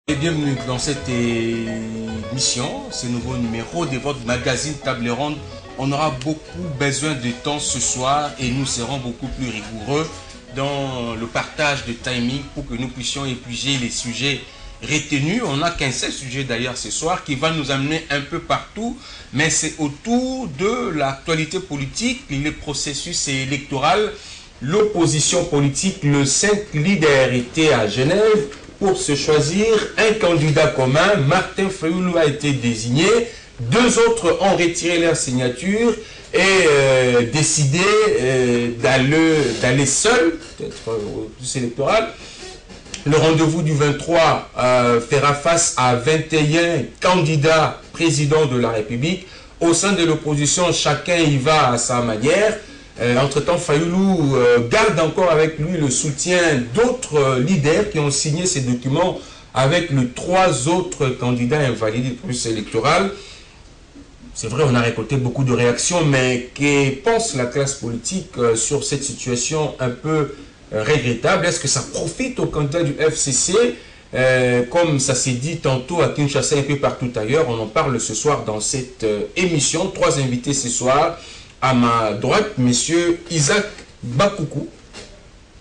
Et bienvenue dans cette émission, ce nouveau numéro de votre magazine Table Ronde. On aura beaucoup besoin de temps ce soir et nous serons beaucoup plus rigoureux dans le partage de timing pour que nous puissions épuiser les sujets retenus. On n'a qu'un seul sujet d'ailleurs ce soir qui va nous amener un peu partout, mais c'est autour de l'actualité politique, les processus électoraux, l'opposition politique. Le 5 leaders étaient à Genève pour se choisir un candidat commun. Martin Fayulu a été désigné. Deux autres ont retiré leur signature et décidé d'aller seuls, peut-être au plus électoral. Le rendez-vous du 23 fera face à 21 candidats présidents de la République. Au sein de l'opposition, chacun y va à sa manière. Entre-temps, Fayulu garde encore avec lui le soutien d'autres leaders qui ont signé ces documents avec les trois autres candidats invalidés du processus électoral. C'est vrai, on a récolté beaucoup de réactions, mais que pense la classe politique sur cette situation un peu regrettable? Est-ce que ça profite aux candidats du FCC comme ça s'est dit tantôt à Kinshasa et un peu partout ailleurs? On en parle ce soir dans cette émission. Trois invités ce soir. À ma droite, monsieur Isaac Bakoukou.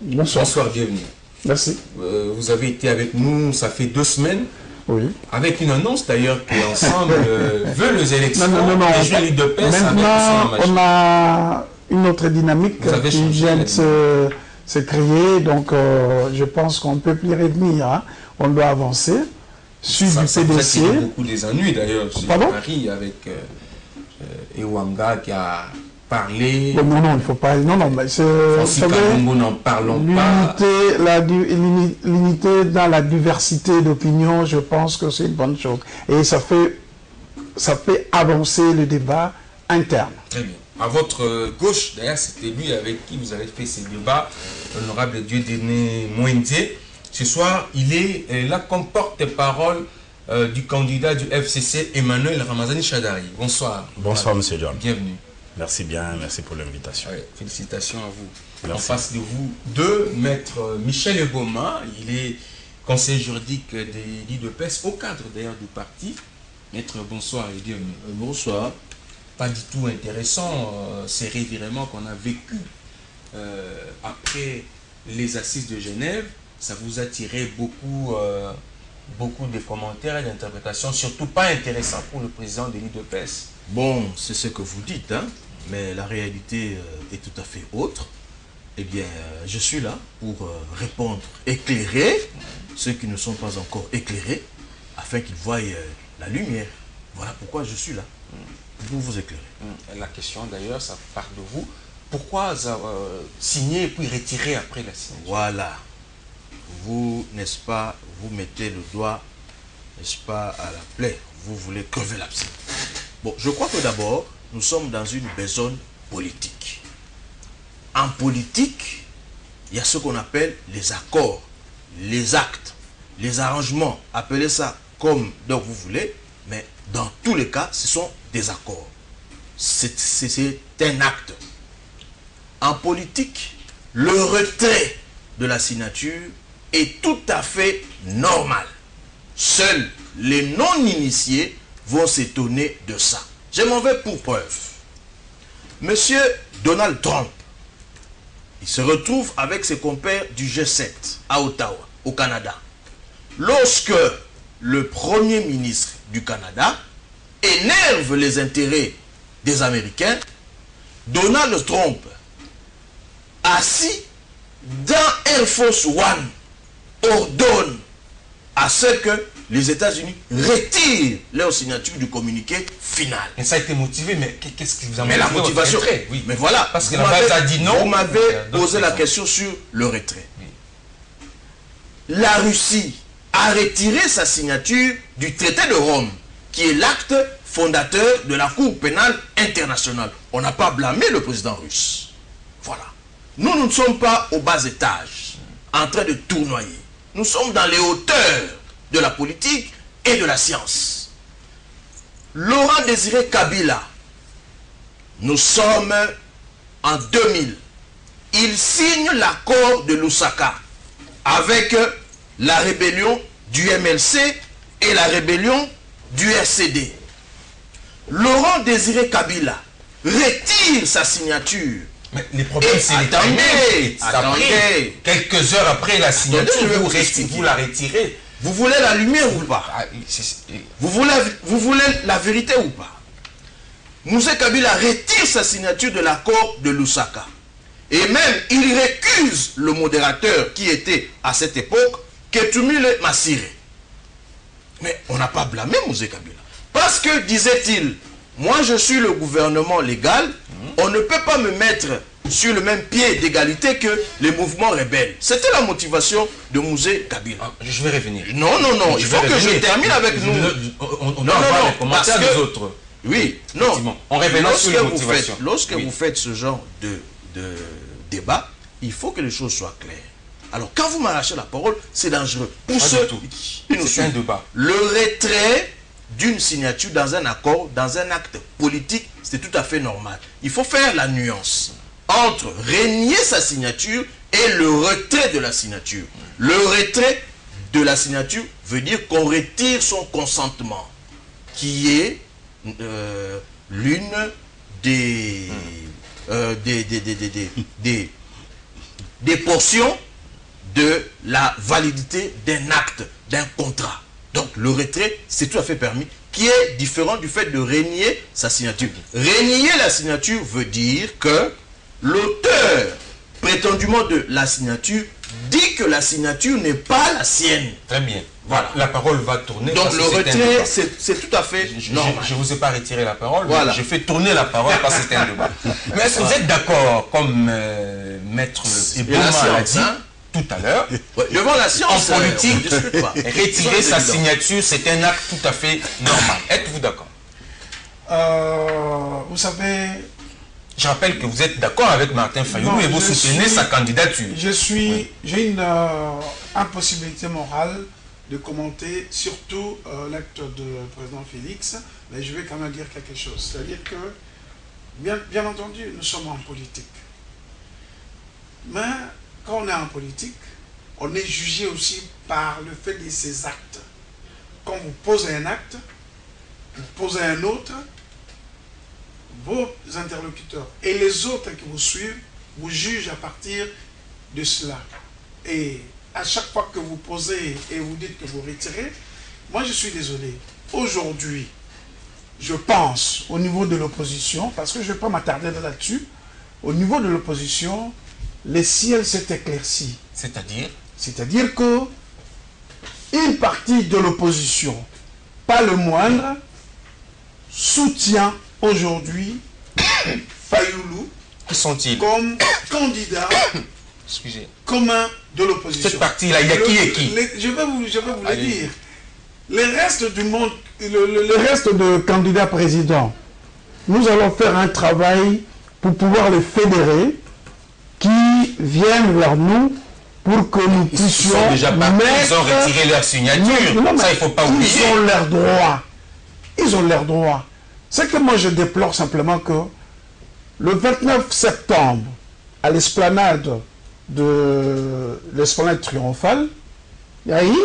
Bonsoir. Bonsoir, bienvenue. Merci. Vous avez été avec nous, ça fait 2 semaines. Oui. Avec une annonce d'ailleurs qu'ensemble veut les élections. Non. Les jeunes de paix. Maintenant, on a une autre dynamique qui vient de se créer. Donc, je pense qu'on ne peut plus revenir. Hein. On doit avancer. Sur du PDC. Ça a beaucoup des ennuis d'ailleurs. Pardon? Paris avec Ewanga qui a parlé. Bon, non, il ne faut pas. Non, mais c'est. N'en parlons pas. L'unité dans la diversité d'opinions, je pense que c'est une bonne chose. Et ça fait avancer le débat interne. Très bien. À votre gauche, d'ailleurs, c'était lui avec qui vous avez fait ces débats, l'honorable Dieudonné Mwendé. Ce soir, il est là comme porte-parole du candidat du FCC, Emmanuel Ramazani Chadari. Bonsoir. Bonsoir, monsieur John. Bienvenue. Merci bien, merci pour l'invitation. Ouais, félicitations à vous. Merci. En face de vous, deux, maître Michel Eboma, il est conseiller juridique des lits de peste, au cadre d'ailleurs du parti. Maître, bonsoir et bienvenue. Bonsoir. Pas du tout intéressant, ces revirements qu'on a vécu après les assises de Genève. Ça vous a tiré beaucoup de commentaires et d'interprétations, surtout pas intéressants pour le président des lits de peste. Bon, c'est ce que vous dites, hein, mais la réalité est tout à fait autre. Eh bien, je suis là pour répondre, éclairer ceux qui ne sont pas encore éclairés, afin qu'ils voient la lumière. Voilà pourquoi je suis là, pour vous éclairer. La question d'ailleurs, ça part de vous. Pourquoi signer et puis retirer après la signature? Voilà. Vous, n'est-ce pas, vous mettez le doigt, n'est-ce pas, à la plaie. Vous voulez crever l'abcès. Bon, je crois que d'abord, nous sommes dans une besogne politique. En politique, il y a ce qu'on appelle les accords, les actes, les arrangements. Appelez ça comme donc vous voulez, mais dans tous les cas, ce sont des accords. C'est un acte. En politique, le retrait de la signature est tout à fait normal. Seuls les non-initiés vont s'étonner de ça. Je m'en vais pour preuve. Monsieur Donald Trump, il se retrouve avec ses compères du G7 à Ottawa, au Canada. Lorsque le Premier ministre du Canada énerve les intérêts des Américains, Donald Trump, assis dans Air Force One, ordonne à ce que les États-Unis retirent leur signature du communiqué final. Et ça a été motivé, mais qu'est-ce qui vous a motivé? Mais la motivation, oui. mais voilà, parce que la base a dit non. Vous m'avez posé la question sur le retrait. Oui. La Russie a retiré sa signature du traité de Rome, qui est l'acte fondateur de la Cour pénale internationale. On n'a pas blâmé le président russe. Voilà. Nous ne sommes pas au bas étage, en train de tournoyer. Nous sommes dans les hauteurs de la politique et de la science. Laurent Désiré Kabila, nous sommes en 2000. Il signe l'accord de Lusaka avec la rébellion du MLC et la rébellion du RCD. Laurent Désiré Kabila retire sa signature. Mais les problèmes, c'est les attendez. Quelques heures après la signature, vous la retirez. Vous voulez la lumière ou pas? Vous voulez la vérité ou pas? Moussé Kabila retire sa signature de l'accord de Lusaka. Et même, il récuse le modérateur qui était à cette époque, Ketumile Massire. Mais on n'a pas blâmé Moussé Kabila. Parce que, disait-il, moi je suis le gouvernement légal, on ne peut pas me mettre sur le même pied d'égalité que les mouvements rebelles. C'était la motivation de Moussé Kabila. Je vais revenir. Non, il faut que je termine avec nous. On va voir les commentaires des autres. Oui, non. En revenant sur les motivations. Lorsque vous faites ce genre de débat, il faut que les choses soient claires. Alors, quand vous m'arrachez la parole, c'est dangereux. Pour ceux qui nous suivent, le retrait d'une signature dans un accord, dans un acte politique, c'est tout à fait normal. Il faut faire la nuance entre renier sa signature et le retrait de la signature. Le retrait de la signature veut dire qu'on retire son consentement, qui est l'une des portions de la validité d'un acte, d'un contrat. Donc le retrait, c'est tout à fait permis, qui est différent du fait de renier sa signature. Renier la signature veut dire que l'auteur prétendument de la signature dit que la signature n'est pas la sienne. Très bien. Voilà. La parole va tourner. Donc le retrait, c'est tout à fait normal. Je ne vous ai pas retiré la parole, voilà. Je fais tourner la parole parce que c'est un débat. Mais est-ce que vous êtes d'accord, comme Maître Eboma l'a dit tout à l'heure, devant la science, en politique, retirer sa signature, c'est un acte tout à fait normal. Êtes-vous d'accord? Vous savez... Je rappelle que vous êtes d'accord avec Martin Fayoulou et vous soutenez sa candidature. J'ai une impossibilité morale de commenter surtout l'acte du président Félix, mais je vais quand même dire quelque chose. C'est-à-dire que, bien entendu, nous sommes en politique. Mais quand on est en politique, on est jugé aussi par le fait de ses actes. Quand vous posez un acte, vous posez un autre, vos interlocuteurs et les autres qui vous suivent vous jugent à partir de cela. Et à chaque fois que vous posez et vous dites que vous retirez, moi je suis désolé. Aujourd'hui, je pense au niveau de l'opposition, parce que je ne vais pas m'attarder là-dessus, au niveau de l'opposition, le ciel s'est éclairci. C'est-à-dire? C'est-à-dire que une partie de l'opposition, pas le moindre, soutient aujourd'hui Fayoulou comme candidat commun de l'opposition. Cette partie-là, il y a qui et qui? Je vais vous le dire. Le reste du monde, le reste de candidats présidents, nous allons faire un travail pour pouvoir les fédérer, qui viennent vers nous pour que nous puissions ils ont retiré leur signature. Non, ça, il ne faut pas oublier. Ils ont leur droit. Ils ont leur droit. C'est que moi, je déplore simplement que le 29 septembre, à l'esplanade triomphale, il y a eu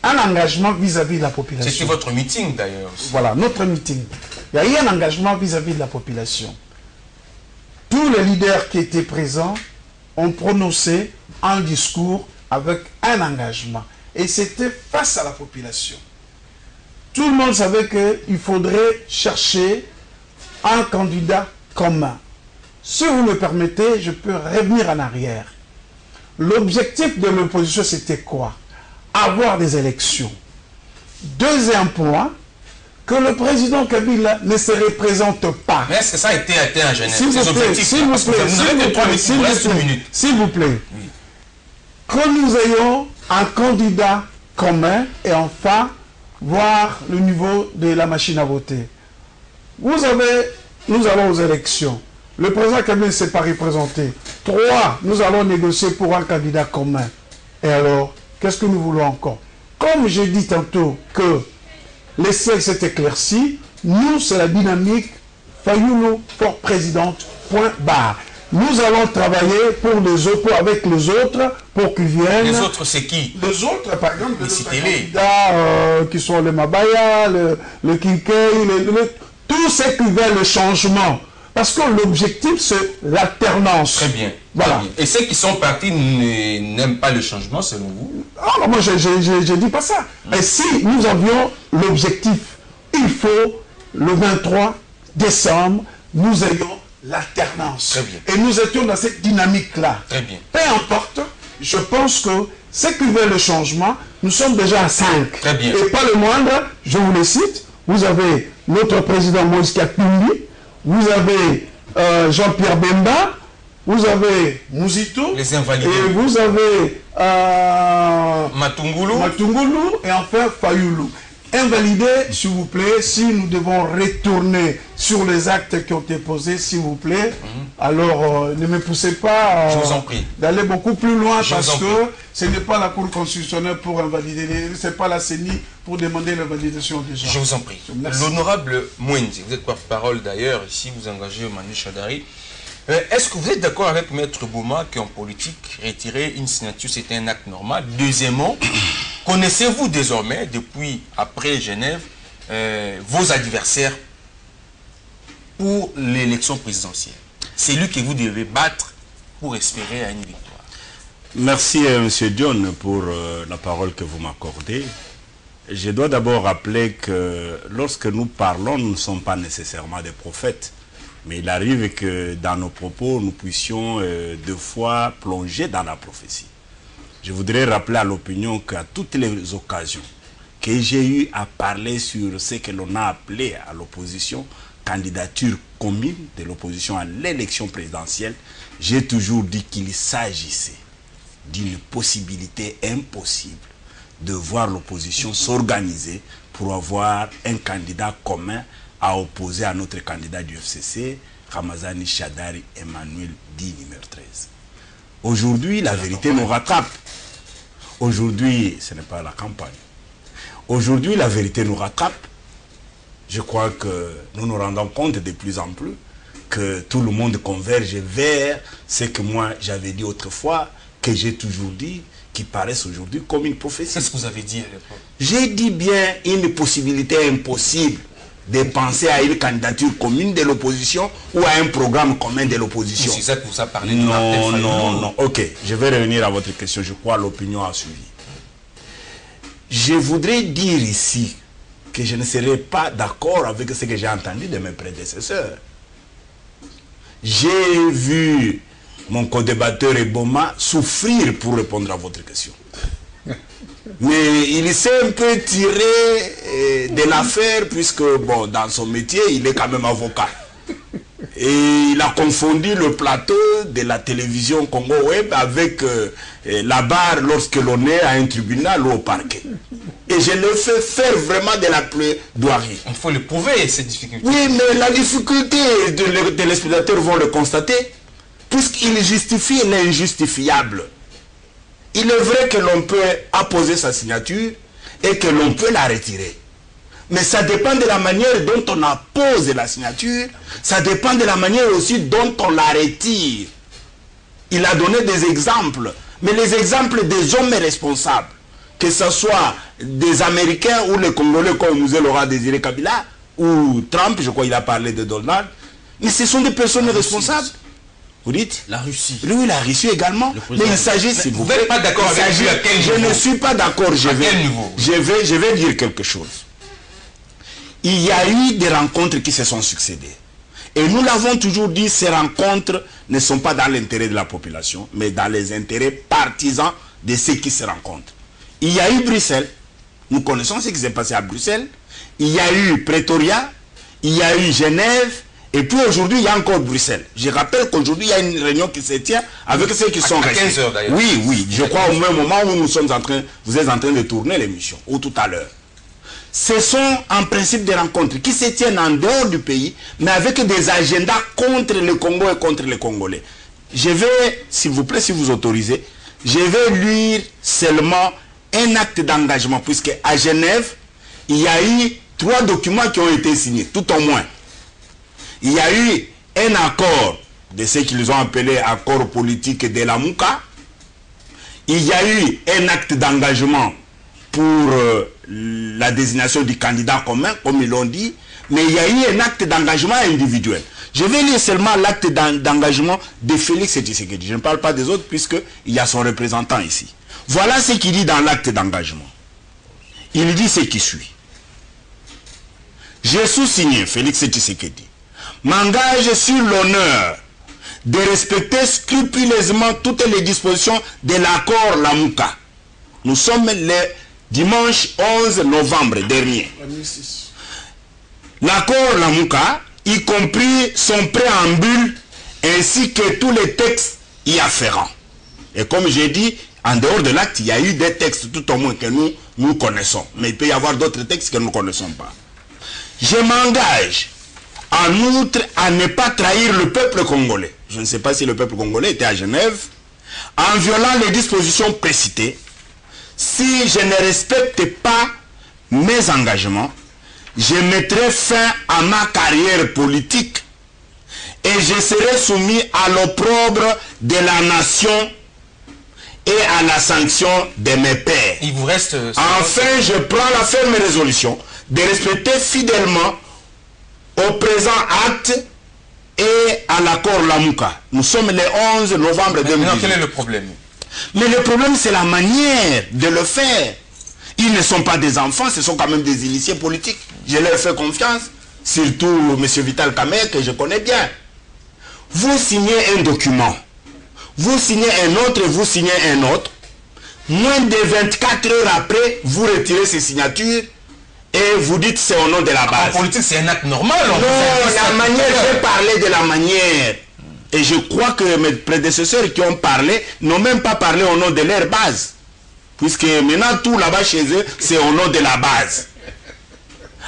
un engagement vis-à-vis de la population. C'était votre meeting d'ailleurs. Voilà, notre meeting. Il y a eu un engagement vis-à-vis de la population. Tous les leaders qui étaient présents ont prononcé un discours avec un engagement. Et c'était face à la population. Tout le monde savait qu'il faudrait chercher un candidat commun. Si vous me permettez, je peux revenir en arrière. L'objectif de l'opposition, c'était quoi? Avoir des élections. Deuxième point, que le président Kabila ne se représente pas. Mais est-ce que ça a été atteint en Genève? S'il vous plaît, que nous ayons un candidat commun et enfin voir le niveau de la machine à voter. Nous allons aux élections. Le président Kabila ne s'est pas représenté. 3, nous allons négocier pour un candidat commun. Et alors, qu'est-ce que nous voulons encore? Comme j'ai dit tantôt que le ciel s'est éclairci, nous, c'est la dynamique Fayoulou pour présidente, point barre. nous allons travailler pour les autres, avec les autres, pour qu'ils viennent. Les autres, c'est qui? Les autres, par exemple, les citez-les. candidats qui sont les Mabaya, le Kinkei, tous ceux qui veulent le changement. Parce que l'objectif, c'est l'alternance. Très bien. Voilà. Très bien. Et ceux qui sont partis n'aiment pas le changement, selon vous? Ah non, moi, je dis pas ça. Et si nous avions l'objectif, il faut, le 23 décembre, nous ayons l'alternance. Très bien. Et nous étions dans cette dynamique-là. Très bien. Peu importe, je pense que ceux qui veulent le changement, nous sommes déjà à 5. Très bien. Et pas le moindre, je vous les cite, vous avez notre président Moïse Katumbi, vous avez Jean-Pierre Bemba, vous avez Mouzito, Les invalidés. et vous avez Matungulu. Matungulu, et enfin Fayoulou. Invalidés, s'il vous plaît, si nous devons retourner sur les actes qui ont été posés, s'il vous plaît, alors ne me poussez pas Je vous en prie. d'aller beaucoup plus loin, Je vous parce en que prie. ce n'est pas la Cour constitutionnelle pour invalider, ce n'est pas la CENI pour demander l'invalidation des gens. Je vous en prie. Merci. L'honorable Mwenzi, vous êtes porte-parole d'ailleurs, ici vous engagez Manu Chadari. Est-ce que vous êtes d'accord avec Maître Bouma qu'en politique, retirer une signature, c'est un acte normal? Deuxièmement, connaissez-vous désormais, depuis après Genève, vos adversaires pour l'élection présidentielle? C'est lui que vous devez battre pour espérer à une victoire. Merci M. John pour la parole que vous m'accordez. Je dois d'abord rappeler que lorsque nous parlons, nous ne sommes pas nécessairement des prophètes. Mais il arrive que dans nos propos, nous puissions deux fois plonger dans la prophétie. Je voudrais rappeler à l'opinion qu'à toutes les occasions que j'ai eu à parler sur ce que l'on a appelé à l'opposition, candidature commune de l'opposition à l'élection présidentielle, j'ai toujours dit qu'il s'agissait d'une possibilité impossible de voir l'opposition s'organiser pour avoir un candidat commun à opposer à notre candidat du FCC, Ramazani Chadari Emmanuel dit numéro 13. Aujourd'hui, la vérité nous rattrape. Aujourd'hui, ce n'est pas la campagne. Aujourd'hui, la vérité nous rattrape. Je crois que nous nous rendons compte de plus en plus que tout le monde converge vers ce que moi j'avais dit autrefois, que j'ai toujours dit, qui paraissent aujourd'hui comme une prophétie. Qu'est-ce que vous avez dit à l'époque? J'ai dit bien une possibilité impossible de penser à une candidature commune de l'opposition ou à un programme commun de l'opposition. C'est ça que vous avez parlé de Non, Martin non, Fayulu. non. Ok, je vais revenir à votre question. Je crois que l'opinion a suivi. Je voudrais dire ici que je ne serai pas d'accord avec ce que j'ai entendu de mes prédécesseurs. J'ai vu mon co-débatteur Eboma souffrir pour répondre à votre question. Mais il s'est un peu tiré de l'affaire puisque, bon, dans son métier, il est quand même avocat. Et il a confondu le plateau de la télévision Congo Web avec la barre lorsque l'on est à un tribunal ou au parquet. Et je le fais faire vraiment de la plaidoirie. Il faut le prouver, ces difficultés. Oui, mais la difficulté, les téléspectateurs vont le constater, puisqu'il justifie l'injustifiable. Il est vrai que l'on peut apposer sa signature et que l'on peut la retirer. Mais ça dépend de la manière dont on appose la signature, ça dépend de la manière aussi dont on la retire. Il a donné des exemples, mais les exemples des hommes responsables, que ce soit des Américains ou les Congolais comme nous l'aura désiré Kabila, ou Trump, je crois qu'il a parlé de Donald, mais ce sont des personnes responsables. Vous dites? La Russie. Oui, la Russie également. Mais il s'agit, s'il vous Vous n'êtes pas d'accord avec lui à quel niveau? Je ne suis pas d'accord. Je vais dire quelque chose. Il y a eu des rencontres qui se sont succédées. Et nous l'avons toujours dit, ces rencontres ne sont pas dans l'intérêt de la population, mais dans les intérêts partisans de ceux qui se rencontrent. Il y a eu Bruxelles. Nous connaissons ce qui s'est passé à Bruxelles. Il y a eu Pretoria. Il y a eu Genève. Et puis aujourd'hui, il y a encore Bruxelles. Je rappelle qu'aujourd'hui, il y a une réunion qui se tient avec ceux qui sont restés. 15 heures d'ailleurs. Oui, oui. Je crois au même moment où vous êtes en train de tourner l'émission, ou tout à l'heure. Ce sont en principe des rencontres qui se tiennent en dehors du pays, mais avec des agendas contre le Congo et contre les Congolais. Je vais, s'il vous plaît, si vous autorisez, je vais lire seulement un acte d'engagement, puisque à Genève, il y a eu 3 documents qui ont été signés, tout au moins. Il y a eu un accord de ce qu'ils ont appelé accord politique de la Mouka. Il y a eu un acte d'engagement pour la désignation du candidat commun, comme ils l'ont dit, mais il y a eu un acte d'engagement individuel. Je vais lire seulement l'acte d'engagement de Félix Tshisekedi. Je ne parle pas des autres puisqu'il y a son représentant ici. Voilà ce qu'il dit dans l'acte d'engagement. Il dit ce qui suit. J'ai sous-signé, Félix Tshisekedi, m'engage sur l'honneur de respecter scrupuleusement toutes les dispositions de l'accord Lamouka. Nous sommes le dimanche 11 novembre dernier. L'accord Lamouka, y compris son préambule, ainsi que tous les textes y afférents. Et comme j'ai dit, en dehors de l'acte, il y a eu des textes tout au moins que nous connaissons. Mais il peut y avoir d'autres textes que nous ne connaissons pas. Je m'engage en outre à ne pas trahir le peuple congolais. Je ne sais pas si le peuple congolais était à Genève. En violant les dispositions précitées, si je ne respecte pas mes engagements, je mettrai fin à ma carrière politique et je serai soumis à l'opprobre de la nation et à la sanction de mes pairs. Il vous reste... Enfin, je prends la ferme résolution de respecter fidèlement au présent acte et à l'accord Lamouka. Nous sommes le 11 novembre 2018. Maintenant, quel est le problème? Mais le problème, c'est la manière de le faire. Ils ne sont pas des enfants, ce sont quand même des initiés politiques. Je leur fais confiance, surtout M. Vital Kamerhe, que je connais bien. Vous signez un document, vous signez un autre et vous signez un autre. Moins de 24 heures après, vous retirez ces signatures et vous dites c'est au nom de la base. En politique, c'est un acte normal. Non, la manière, j'ai parlé de la manière. Et je crois que mes prédécesseurs qui ont parlé n'ont même pas parlé au nom de leur base. Puisque maintenant, tout là-bas chez eux, c'est au nom de la base.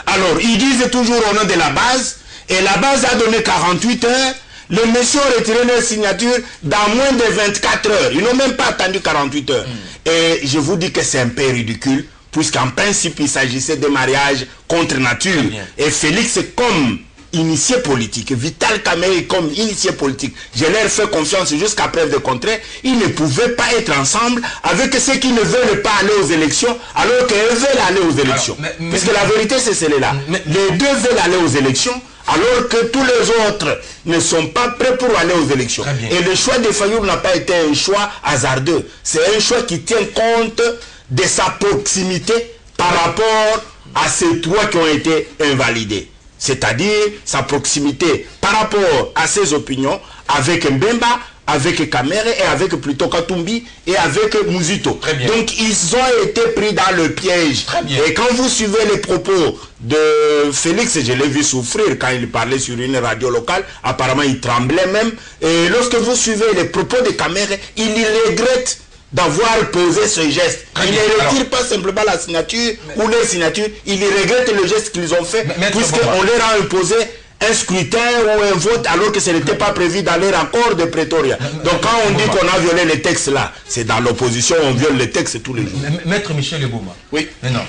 Alors, ils disent toujours au nom de la base, et la base a donné 48 heures. Les messieurs ont retiré leur signature dans moins de 24 heures. Ils n'ont même pas attendu 48 heures. Et je vous dis que c'est un peu ridicule, puisqu'en principe, il s'agissait de mariage contre nature. Et Félix, comme initié politique, Vital Kamerhe comme initié politique, je leur fais confiance jusqu'à preuve de contraire, ils ne pouvaient pas être ensemble avec ceux qui ne veulent pas aller aux élections, alors qu'eux veulent aller aux élections. Parce que la vérité, c'est celle-là. Les deux veulent aller aux élections, alors que tous les autres ne sont pas prêts pour aller aux élections. Et le choix de Fayoum n'a pas été un choix hasardeux. C'est un choix qui tient compte de sa proximité par rapport à ces trois qui ont été invalidés. C'est-à-dire sa proximité par rapport à ses opinions avec Mbemba, avec Kamerhe et avec plutôt Katumbi et avec Muzito. Donc ils ont été pris dans le piège. Et quand vous suivez les propos de Félix, je l'ai vu souffrir quand il parlait sur une radio locale, apparemment il tremblait même. Et lorsque vous suivez les propos de Kamerhe, il regrette d'avoir posé ce geste. Il ne retire pas simplement la signature ou leur signature, il regrette le geste qu'ils ont fait, puisqu'on leur a imposé un scrutin ou un vote alors que ce n'était pas prévu dans leur accord de Pretoria. Donc quand on dit qu'on a violé les textes là, c'est dans l'opposition, on viole les textes tous les jours. Maître Michel Eboma, oui. Maintenant,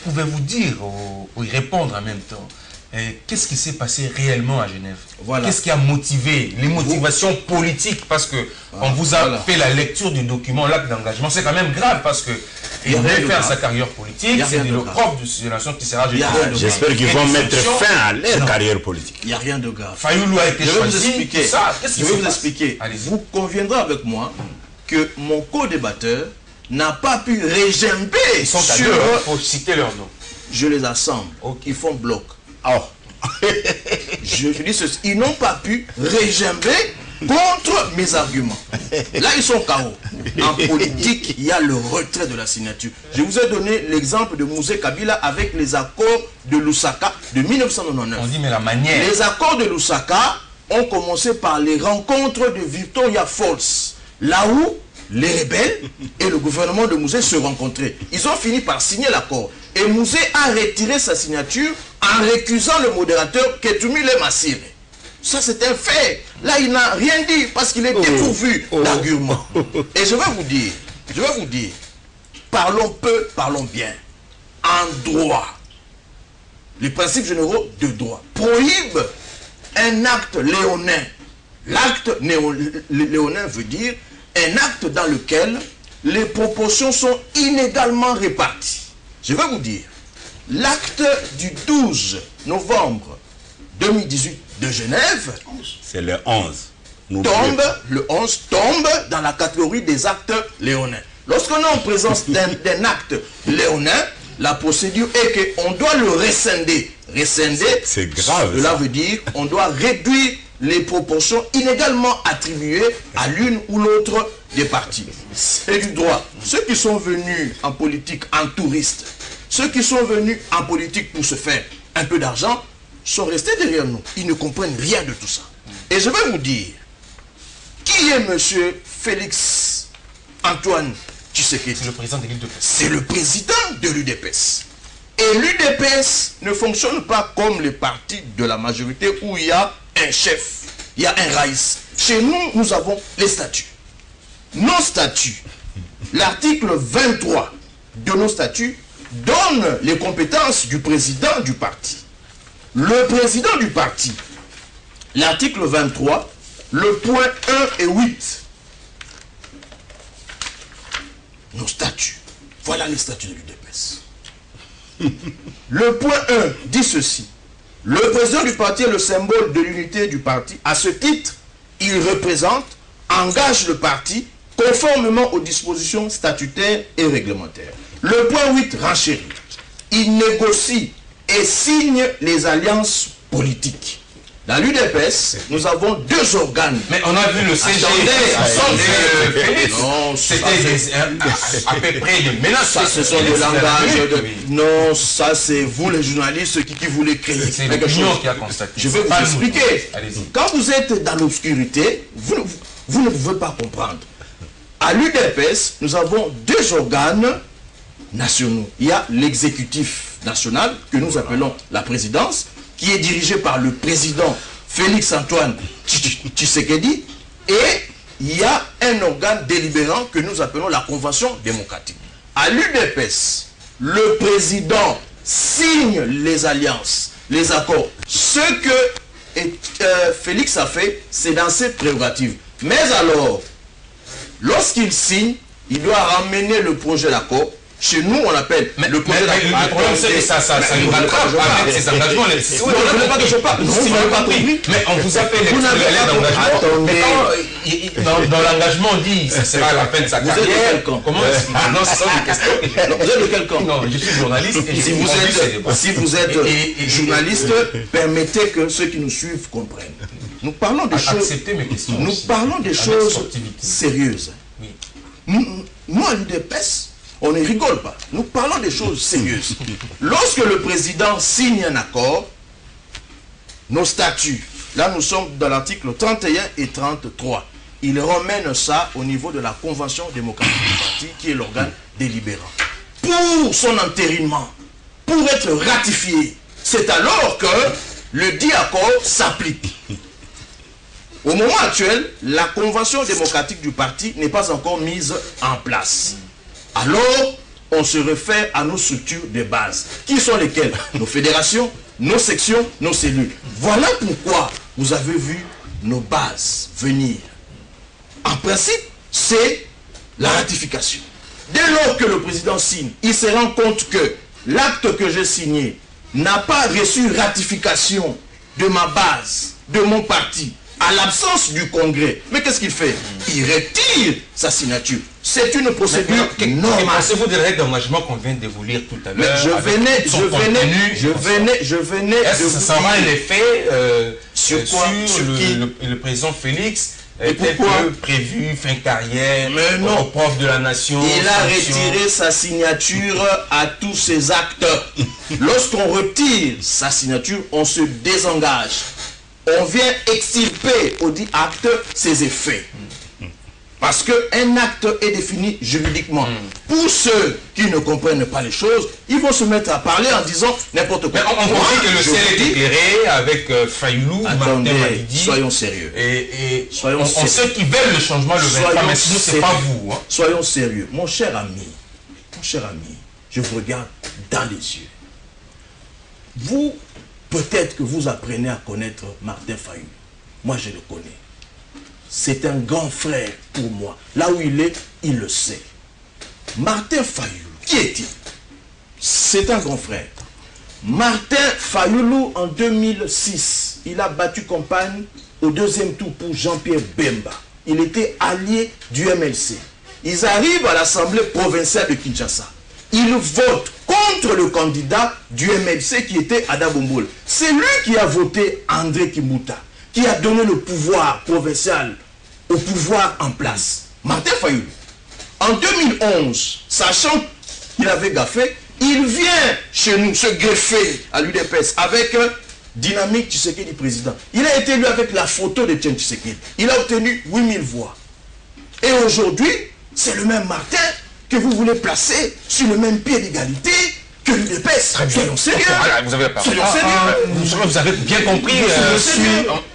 pouvez-vous dire ou y répondre en même temps, qu'est-ce qui s'est passé réellement à Genève? Qu'est-ce qui a motivé les motivations politiques? Parce que on vous a fait la lecture du document, l'acte d'engagement. C'est quand même grave parce que il voulait faire sa carrière politique. C'est le propre de la nation qui sera. J'espère qu'ils vont mettre fin à leur carrière politique. Il n'y a rien de grave. Fayoulou a été choisi. Je vais vous expliquer. Vous conviendrez avec moi que mon co-débatteur n'a pas pu régimber sur... Il faut citer leur nom. Je les assemble. Ils font bloc. Je dis ceci, ils n'ont pas pu régimber contre mes arguments. Là, ils sont KO. En politique, il y a le retrait de la signature. Je vous ai donné l'exemple de Mouzé Kabila avec les accords de Lusaka de 1999. On dit, mais la manière... Les accords de Lusaka ont commencé par les rencontres de Victoria Falls, là où les rebelles et le gouvernement de Mouzé se rencontraient. Ils ont fini par signer l'accord. Et Mouzé a retiré sa signature en récusant le modérateur Ketumi Lemassire. Ça, c'est un fait. Là, il n'a rien dit parce qu'il est dépourvu d'arguments. Et je vais vous dire, parlons peu, parlons bien. En droit, les principes généraux de droit prohibent un acte léonin L'acte léonin veut dire un acte dans lequel les proportions sont inégalement réparties. Je vais vous dire, l'acte du 12 novembre 2018 de Genève, c'est le 11. Le 11 tombe dans la catégorie des actes léonins. Lorsqu'on est en présence d'un acte léonin, la procédure est qu'on doit le rescinder. Rescinder, c'est grave. Cela veut dire qu'on doit réduire les proportions inégalement attribuées à l'une ou l'autre des parties. C'est du droit. Ceux qui sont venus en politique en touriste, ceux qui sont venus en politique pour se faire un peu d'argent, sont restés derrière nous. Ils ne comprennent rien de tout ça. Et je vais vous dire, qui est monsieur Félix Antoine Tshisekedi? C'est le président de l'UDPS. C'est le président de l'UDPS. Et l'UDPS ne fonctionne pas comme les partis de la majorité où il y a un chef, il y a un raïs. Chez nous, nous avons les statuts. Nos statuts, l'article 23 de nos statuts donne les compétences du président du parti. Le président du parti, l'article 23, le point 1 et 8. Nos statuts. Voilà les statuts de l'UDPS. Le point 1 dit ceci. Le président du parti est le symbole de l'unité du parti. À ce titre, il représente, engage le parti conformément aux dispositions statutaires et réglementaires. Le point 8 renchérit. Il négocie et signe les alliances politiques. Dans l'UDPS, nous avons deux organes. Mais on a vu le CG. Non, c'était à peu près des menaces. Ça, ce sont des langages. Non, ça, c'est vous les journalistes qui voulez créer quelque chose. Qui a constaté. Je vais vous expliquer. Quand vous êtes dans l'obscurité, vous ne pouvez pas comprendre. À l'UDPS, nous avons deux organes nationaux. Il y a l'exécutif national, que nous appelons la présidence, qui est dirigé par le président Félix Antoine Tshisekedi, et il y a un organe délibérant que nous appelons la Convention démocratique. À l'UDPS, le président signe les alliances, les accords. Ce que Félix a fait, c'est dans ses prérogatives. Mais alors, lorsqu'il signe, il doit ramener le projet d'accord. Chez nous, on appelle le projet d'accord. Le problème, c'est que ça nous rattrape avec ces engagements. Vous ne voulez pas que je parle. Non, vous n'avez pas compris. Mais on vous appelle les d'engagement. Dans l'engagement, on dit que ce sera à la fin de sa carrière. Vous êtes de quel camp? Comment? Non, ce sont des questions. Vous êtes de quel camp? Non, je suis journaliste. Si vous êtes journaliste, permettez que ceux qui nous suivent comprennent. Nous parlons des choses. Acceptez mes questions. Nous parlons des choses sérieuses. Nous, à l'UDPS, on ne rigole pas. Nous parlons des choses sérieuses. Lorsque le président signe un accord, nos statuts, là nous sommes dans l'article 31 et 33, il ramène ça au niveau de la Convention démocratique du parti, qui est l'organe délibérant. Pour son entérinement, pour être ratifié, c'est alors que le dit accord s'applique. Au moment actuel, la Convention démocratique du parti n'est pas encore mise en place. Alors, on se réfère à nos structures de base. Qui sont lesquelles? Nos fédérations, nos sections, nos cellules. Voilà pourquoi vous avez vu nos bases venir. En principe, c'est la ratification. Dès lors que le président signe, il se rend compte que l'acte que j'ai signé n'a pas reçu ratification de ma base, de mon parti, à l'absence du Congrès. Mais qu'est-ce qu'il fait? Il retire sa signature. C'est une procédure normale. Pensez-vous des règles d'engagement qu'on vient de vous lire tout à l'heure? Je venais Est-ce que ça aura un effet sur le président Félix? Et pourquoi? Prévu, fin carrière, mais non, au prof de la nation. Il a retiré sa signature à tous ses actes. Lorsqu'on retire sa signature, on se désengage. On vient extirper au dit acte ses effets. Parce qu'un acte est défini juridiquement. Pour ceux qui ne comprennent pas les choses, ils vont se mettre à parler en disant n'importe quoi. Mais on dit que le ciel est éclairé avec Fayoulou, attendez, Martin Malidi. Soyons sérieux. On ceux qui veulent le changement le 23, mais sinon c'est pas vous. Hein. Soyons sérieux. Mon cher ami, je vous regarde dans les yeux. Vous, peut-être que vous apprenez à connaître Martin Fayoulou. Moi, je le connais. c'est un grand frère pour moi. Là où il est, il le sait. Martin Fayoulou, qui est-il? C'est un grand frère. Martin Fayoulou, en 2006, il a battu campagne au deuxième tour pour Jean-Pierre Bemba. Il était allié du MLC. Ils arrivent à l'Assemblée provinciale de Kinshasa. Ils votent contre le candidat du MLC qui était Ada Bomboul. C'est lui qui a voté André Kimbuta, qui a donné le pouvoir provincial au pouvoir en place. Martin Fayoulou. En 2011, sachant qu'il avait gaffé, il vient chez nous se greffer à l'UDPS avec Dynamique Tshisekedi président. Il a été élu avec la photo de Tien Tshisekedi. Il a obtenu 8000 voix. Et aujourd'hui, c'est le même Martin que vous voulez placer sur le même pied d'égalité que l'UDPS. Soyons sérieux. Vous avez pas. Soyons sérieux. Vous avez bien compris.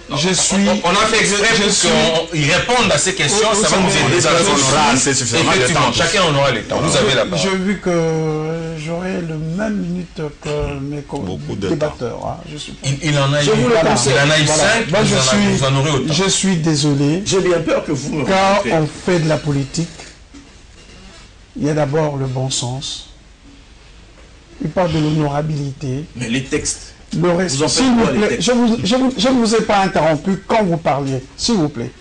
On a fait exprès pour qu'ils répondent à ces questions. Ça va nous aider dans effectivement, chacun en aura le temps. Vous avez la parole. J'ai vu que j'aurai le même minute que mes débatteurs. Hein. Il en a eu. Je vous le conseille. Il en a eu 5. Moi, vous en aurez autant. je suis désolé. J'ai bien peur que vous me Quand rencontrez. on fait de la politique, il y a d'abord le bon sens. Il parle de l'honorabilité. Mais les textes. Le respect. Vous en faites S'il vous quoi, les plaît, textes je ne vous ai pas interrompu quand vous parliez. S'il vous plaît.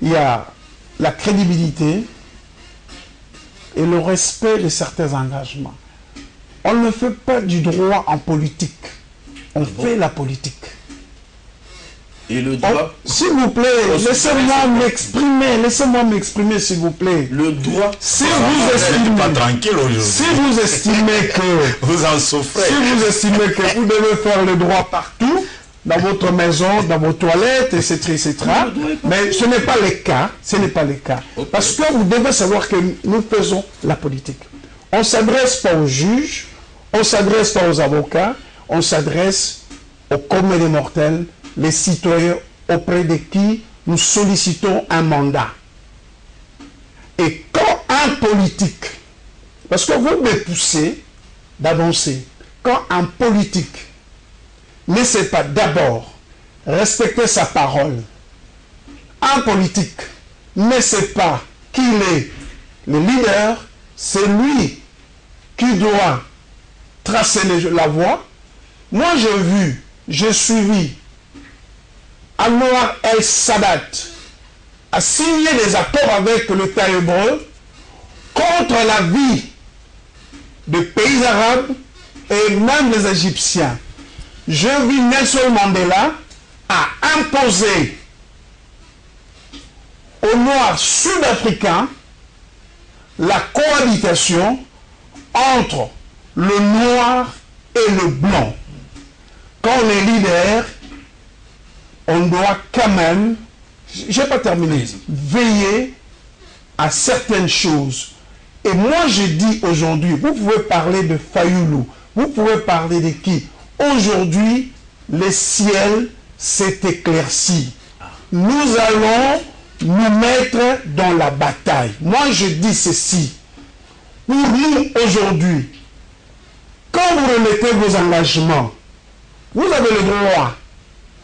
Il y a la crédibilité et le respect de certains engagements. On ne fait pas du droit en politique. On fait la politique. Et le droit. S'il vous plaît, laissez-moi m'exprimer, s'il vous plaît. Le droit. Si vous estimez, Pas tranquille aujourd'hui. si vous estimez que Vous en souffrez. si vous estimez que vous devez faire le droit partout, dans votre maison, dans vos toilettes, etc., etc., mais ce n'est pas le cas. Ce n'est pas le cas. Ok. Parce que vous devez savoir que nous faisons la politique. On ne s'adresse pas aux juges, on ne s'adresse pas aux avocats, on s'adresse aux communs des mortels, les citoyens auprès de qui nous sollicitons un mandat. Et quand un politique, parce que vous me poussez d'avancer, quand un politique ne sait pas d'abord respecter sa parole, un politique ne sait pas qu'il est le leader, c'est lui qui doit tracer la voie. Moi j'ai suivi Anwar El-Sadat a signé des accords avec l'État hébreu contre la vie des pays arabes et même des Égyptiens. Je vis Nelson Mandela a imposé aux Noirs sud-africains la cohabitation entre le noir et le blanc. Quand on est leader, on doit quand même, je n'ai pas terminé, veiller à certaines choses. Et moi je dis aujourd'hui, vous pouvez parler de Fayoulou, vous pouvez parler de qui? Aujourd'hui, le ciel s'est éclairci. Nous allons nous mettre dans la bataille. Moi je dis ceci, pour nous aujourd'hui, quand vous remettez vos engagements, vous avez le droit.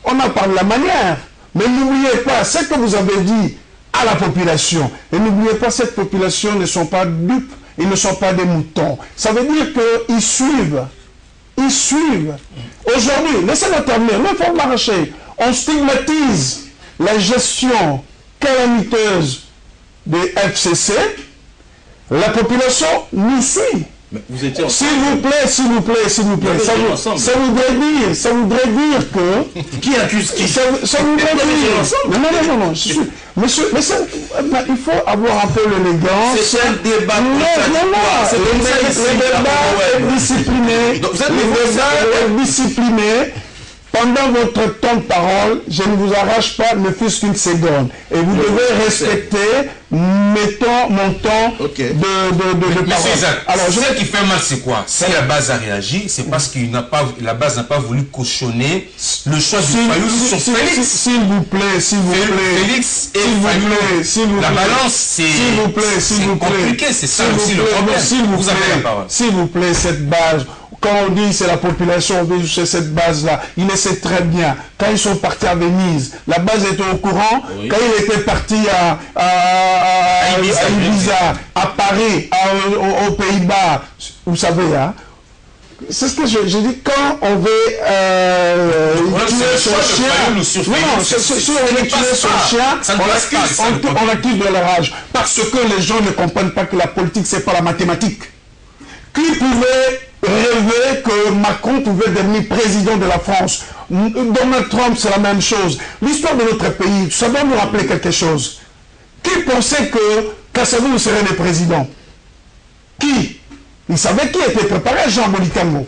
On en parle de la manière. Mais n'oubliez pas ce que vous avez dit à la population. Et n'oubliez pas, cette population ne sont pas dupes, ils ne sont pas des moutons. Ça veut dire qu'ils suivent. Ils suivent. Aujourd'hui, laissez-moi terminer, le faut marcher. On stigmatise la gestion calamiteuse des FCC. La population nous suit. Mais vous étiez S'il vous plaît, s'il vous plaît, s'il vous plaît. Ça voudrait dire que... Qui accuse qui? Ça voudrait dire... Non. Monsieur, il faut avoir un peu l'élégance. C'est un débat. Non. Le débat est discipliné. Le débat est discipliné. Pendant votre temps de parole, je ne vous arrache pas ne fût-ce qu'une seconde. Et vous devez respecter mon temps de Monsieur Isaac, parole. Alors, ce qui fait mal, c'est quoi? Si la base a réagi, c'est parce que la base n'a pas voulu cautionner le choix du Fayoulou sur Félix. S'il vous plaît. Félix et Fayoulou. La balance, c'est compliqué, c'est ça aussi le problème. Vous avez la parole. S'il vous plaît, cette base... quand on dit c'est la population, c'est cette base-là, il le sait très bien. Quand ils sont partis à Venise, la base était au courant. Oui. Quand il était parti à Ibiza, à Paris, aux Pays-Bas, vous savez, hein, c'est ce que je dis, quand on veut tuer son chien, on accuse de la rage. Parce que les gens ne comprennent pas que la politique, c'est pas la mathématique. Qui pouvait rêver que Macron pouvait devenir président de la France? Donald Trump, c'est la même chose. L'histoire de notre pays, ça doit nous rappeler quelque chose. Qui pensait que Kassavou serait le président? Qui? Il savait qui était préparé, Jean Bolitango.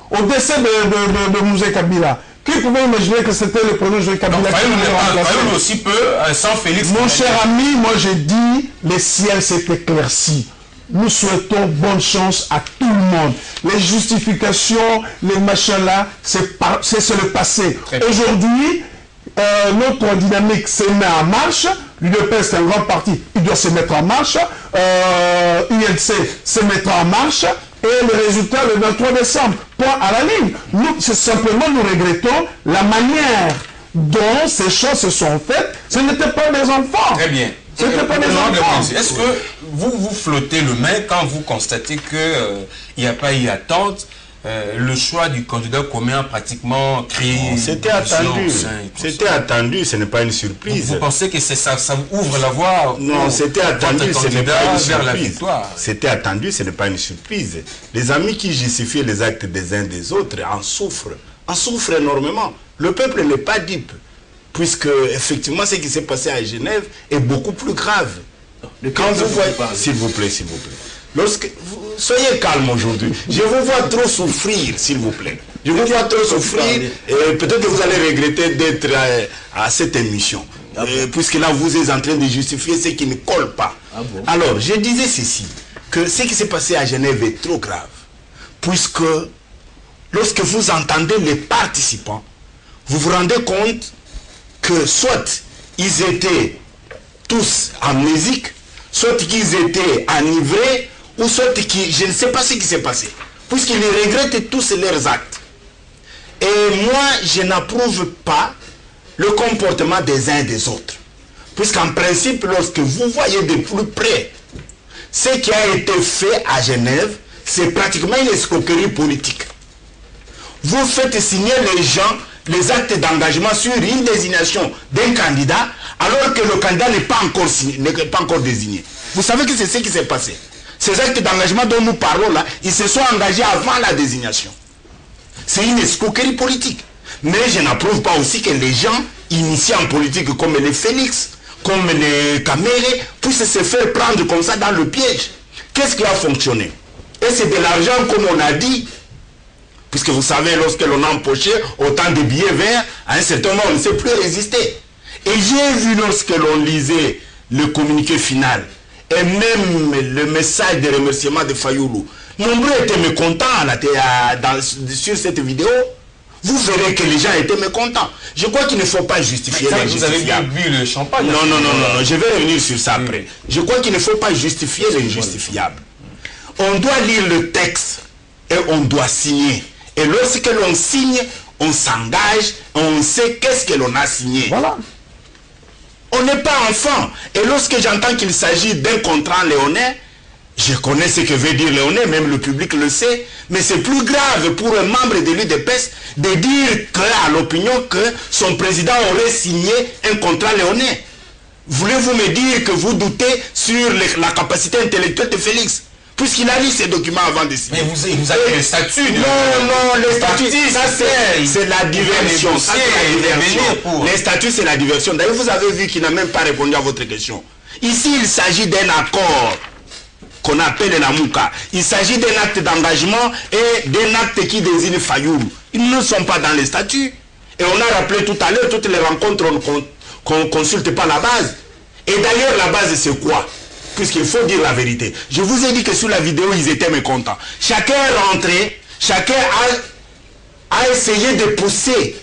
Au décès de Mouzé Kabila. Qui pouvait imaginer que c'était le premier Mouzé Kabila? Donc, aussi peu, sans Félix. Mon cher ami, moi j'ai dit, le ciel s'est éclairci. Nous souhaitons bonne chance à tout le monde. Les justifications, les machins là, c'est le passé. Aujourd'hui, notre dynamique se met en marche. L'UDPS, c'est un grand parti, il doit se mettre en marche. UNC se mettra en marche. Et le résultat, le 23 décembre, point à la ligne. Nous, simplement, nous regrettons la manière dont ces choses se sont faites. Ce n'était pas des enfants. Très bien. Est-ce que vous flottez le main quand vous constatez qu'il n'y a pas eu attente? Le choix du candidat commun a pratiquement créé... C'était attendu. C'était attendu, ce n'est pas une surprise. Donc vous pensez que ça ouvre la voie? Non, c'était attendu, ce n'est pas une surprise. C'était attendu, ce n'est pas une surprise. Les amis qui justifient les actes des uns des autres en souffrent énormément. Le peuple n'est pas dupe, puisque effectivement ce qui s'est passé à Genève est beaucoup plus grave. Quand vous voyez... S'il vous plaît, s'il vous plaît. Soyez calme aujourd'hui. Je vous vois trop souffrir, s'il vous plaît. Je vous vois trop souffrir et peut-être que vous allez regretter d'être à cette émission. Puisque là, vous êtes en train de justifier ce qui ne colle pas. Alors, je disais ceci, que ce qui s'est passé à Genève est trop grave. Puisque lorsque vous entendez les participants, vous vous rendez compte que soit ils étaient tous amnésiques, soit qu'ils étaient enivrés, ou soit qui, je ne sais pas ce qui s'est passé, puisqu'ils regrettent tous leurs actes. Et moi, je n'approuve pas le comportement des uns et des autres. Puisqu'en principe, lorsque vous voyez de plus près ce qui a été fait à Genève, c'est pratiquement une escroquerie politique. Vous faites signer les gens les actes d'engagement sur une désignation d'un candidat, alors que le candidat n'est pas encore désigné. Vous savez que c'est ce qui s'est passé. Ces actes d'engagement dont nous parlons là, ils se sont engagés avant la désignation. C'est une escroquerie politique. Mais je n'approuve pas aussi que les gens initiés en politique comme les Félix, comme les Caméré, puissent se faire prendre comme ça dans le piège. Qu'est-ce qui a fonctionné? Et c'est de l'argent comme on a dit. Puisque vous savez, lorsque l'on a empoché autant de billets verts, à un certain moment, on ne sait plus résister. Et j'ai vu lorsque l'on lisait le communiqué final, et même le message de remerciement de Fayoulou, nombreux étaient mécontents sur cette vidéo. Vous verrez que les gens étaient mécontents. Je crois qu'il ne faut pas justifier l'injustifiable. Vous avez bu le champagne? Non, je vais revenir sur ça après. Je crois qu'il ne faut pas justifier l'injustifiable. On doit lire le texte et on doit signer. Et lorsque l'on signe, on s'engage, on sait qu'est-ce que l'on a signé. Voilà. On n'est pas enfant. Et lorsque j'entends qu'il s'agit d'un contrat léonais, je connais ce que veut dire léonais, même le public le sait, mais c'est plus grave pour un membre de l'UDPS de dire à l'opinion que son président aurait signé un contrat léonais. Voulez-vous me dire que vous doutez sur la capacité intellectuelle de Félix? Puisqu'il a lu ces documents avant de signer. Mais vous avez le statut. Non, le statut, ça c'est la diversion. Les statuts, c'est la diversion. D'ailleurs, vous avez vu qu'il n'a même pas répondu à votre question. Ici, il s'agit d'un accord qu'on appelle la Mouka. Il s'agit d'un acte d'engagement et d'un acte qui désigne Fayoulou. Ils ne sont pas dans les statuts. Et on a rappelé tout à l'heure, toutes les rencontres qu'on ne consulte pas la base. Et d'ailleurs, la base, c'est quoi? Puisqu'il faut dire la vérité. Je vous ai dit que sur la vidéo, ils étaient mécontents. Chacun est rentré, chacun a essayé de pousser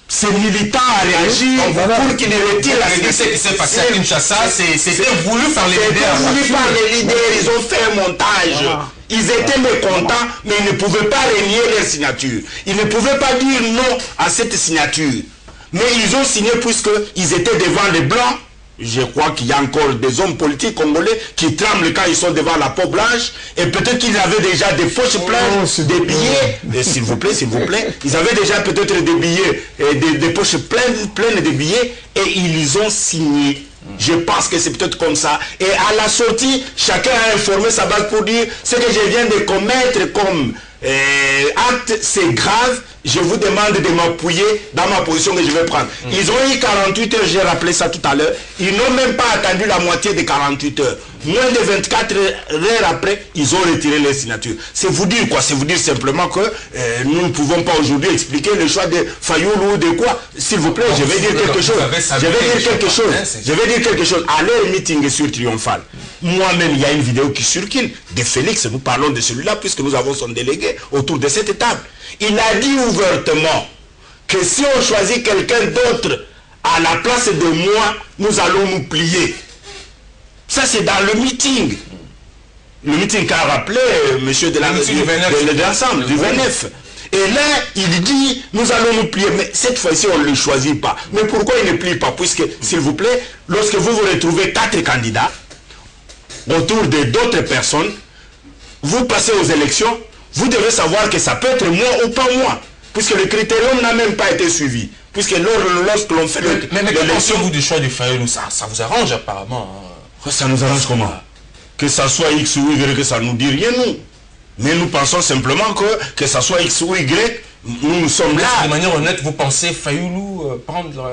ces militants à réagir pour qu'ils retirent la sécurité. Ce qui s'est passé à Kinshasa, c'était voulu par les leaders. C'était voulu par les leaders, ils ont fait un montage. Ils étaient mécontents, mais ils ne pouvaient pas renier leur signature. Ils ne pouvaient pas dire non à cette signature. Mais ils ont signé puisqu'ils étaient devant les Blancs. Je crois qu'il y a encore des hommes politiques congolais qui tremblent quand ils sont devant la peau blanche. Et peut-être qu'ils avaient déjà des poches pleines, des billets. S'il vous plaît, ils avaient déjà peut-être des billets, des poches pleines de billets. Et ils ont signé. Je pense que c'est peut-être comme ça. Et à la sortie, chacun a informé sa base pour dire ce que je viens de commettre comme acte, c'est grave. Je vous demande de m'appuyer dans ma position que je vais prendre. Ils ont eu 48 heures, j'ai rappelé ça tout à l'heure. Ils n'ont même pas attendu la moitié des 48 heures. Moins de 24 heures après, ils ont retiré les signatures. C'est vous dire quoi? C'est vous dire simplement que nous ne pouvons pas aujourd'hui expliquer le choix de Fayoulou ou de quoi. S'il vous plaît, je vais dire quelque chose. Je vais dire quelque chose. À leur meeting sur Triomphal, moi-même, il y a une vidéo qui circule de Félix. Nous parlons de celui-là puisque nous avons son délégué autour de cette table. Il a dit ouvertement que si on choisit quelqu'un d'autre à la place de moi, nous allons nous plier. Ça, c'est dans le meeting. Le meeting qu'a rappelé monsieur de l'Ensemble, du 29. Et là, il dit, nous allons nous plier. Mais cette fois-ci, on ne le choisit pas. Mais pourquoi il ne plie pas? Puisque, s'il vous plaît, lorsque vous vous retrouvez 4 candidats autour de d'autres personnes, vous passez aux élections, vous devez savoir que ça peut être moi ou pas moi. Puisque le critérium n'a même pas été suivi. Puisque lorsque l'on fait l'élection, vous du choix du Fayoulou, ça vous arrange apparemment. Ça nous arrange comment? Que ça soit X ou Y, que ça ne nous dit rien, nous. Mais nous pensons simplement que ça soit X ou Y, nous sommes là. De manière honnête, vous pensez Fayoulou prendre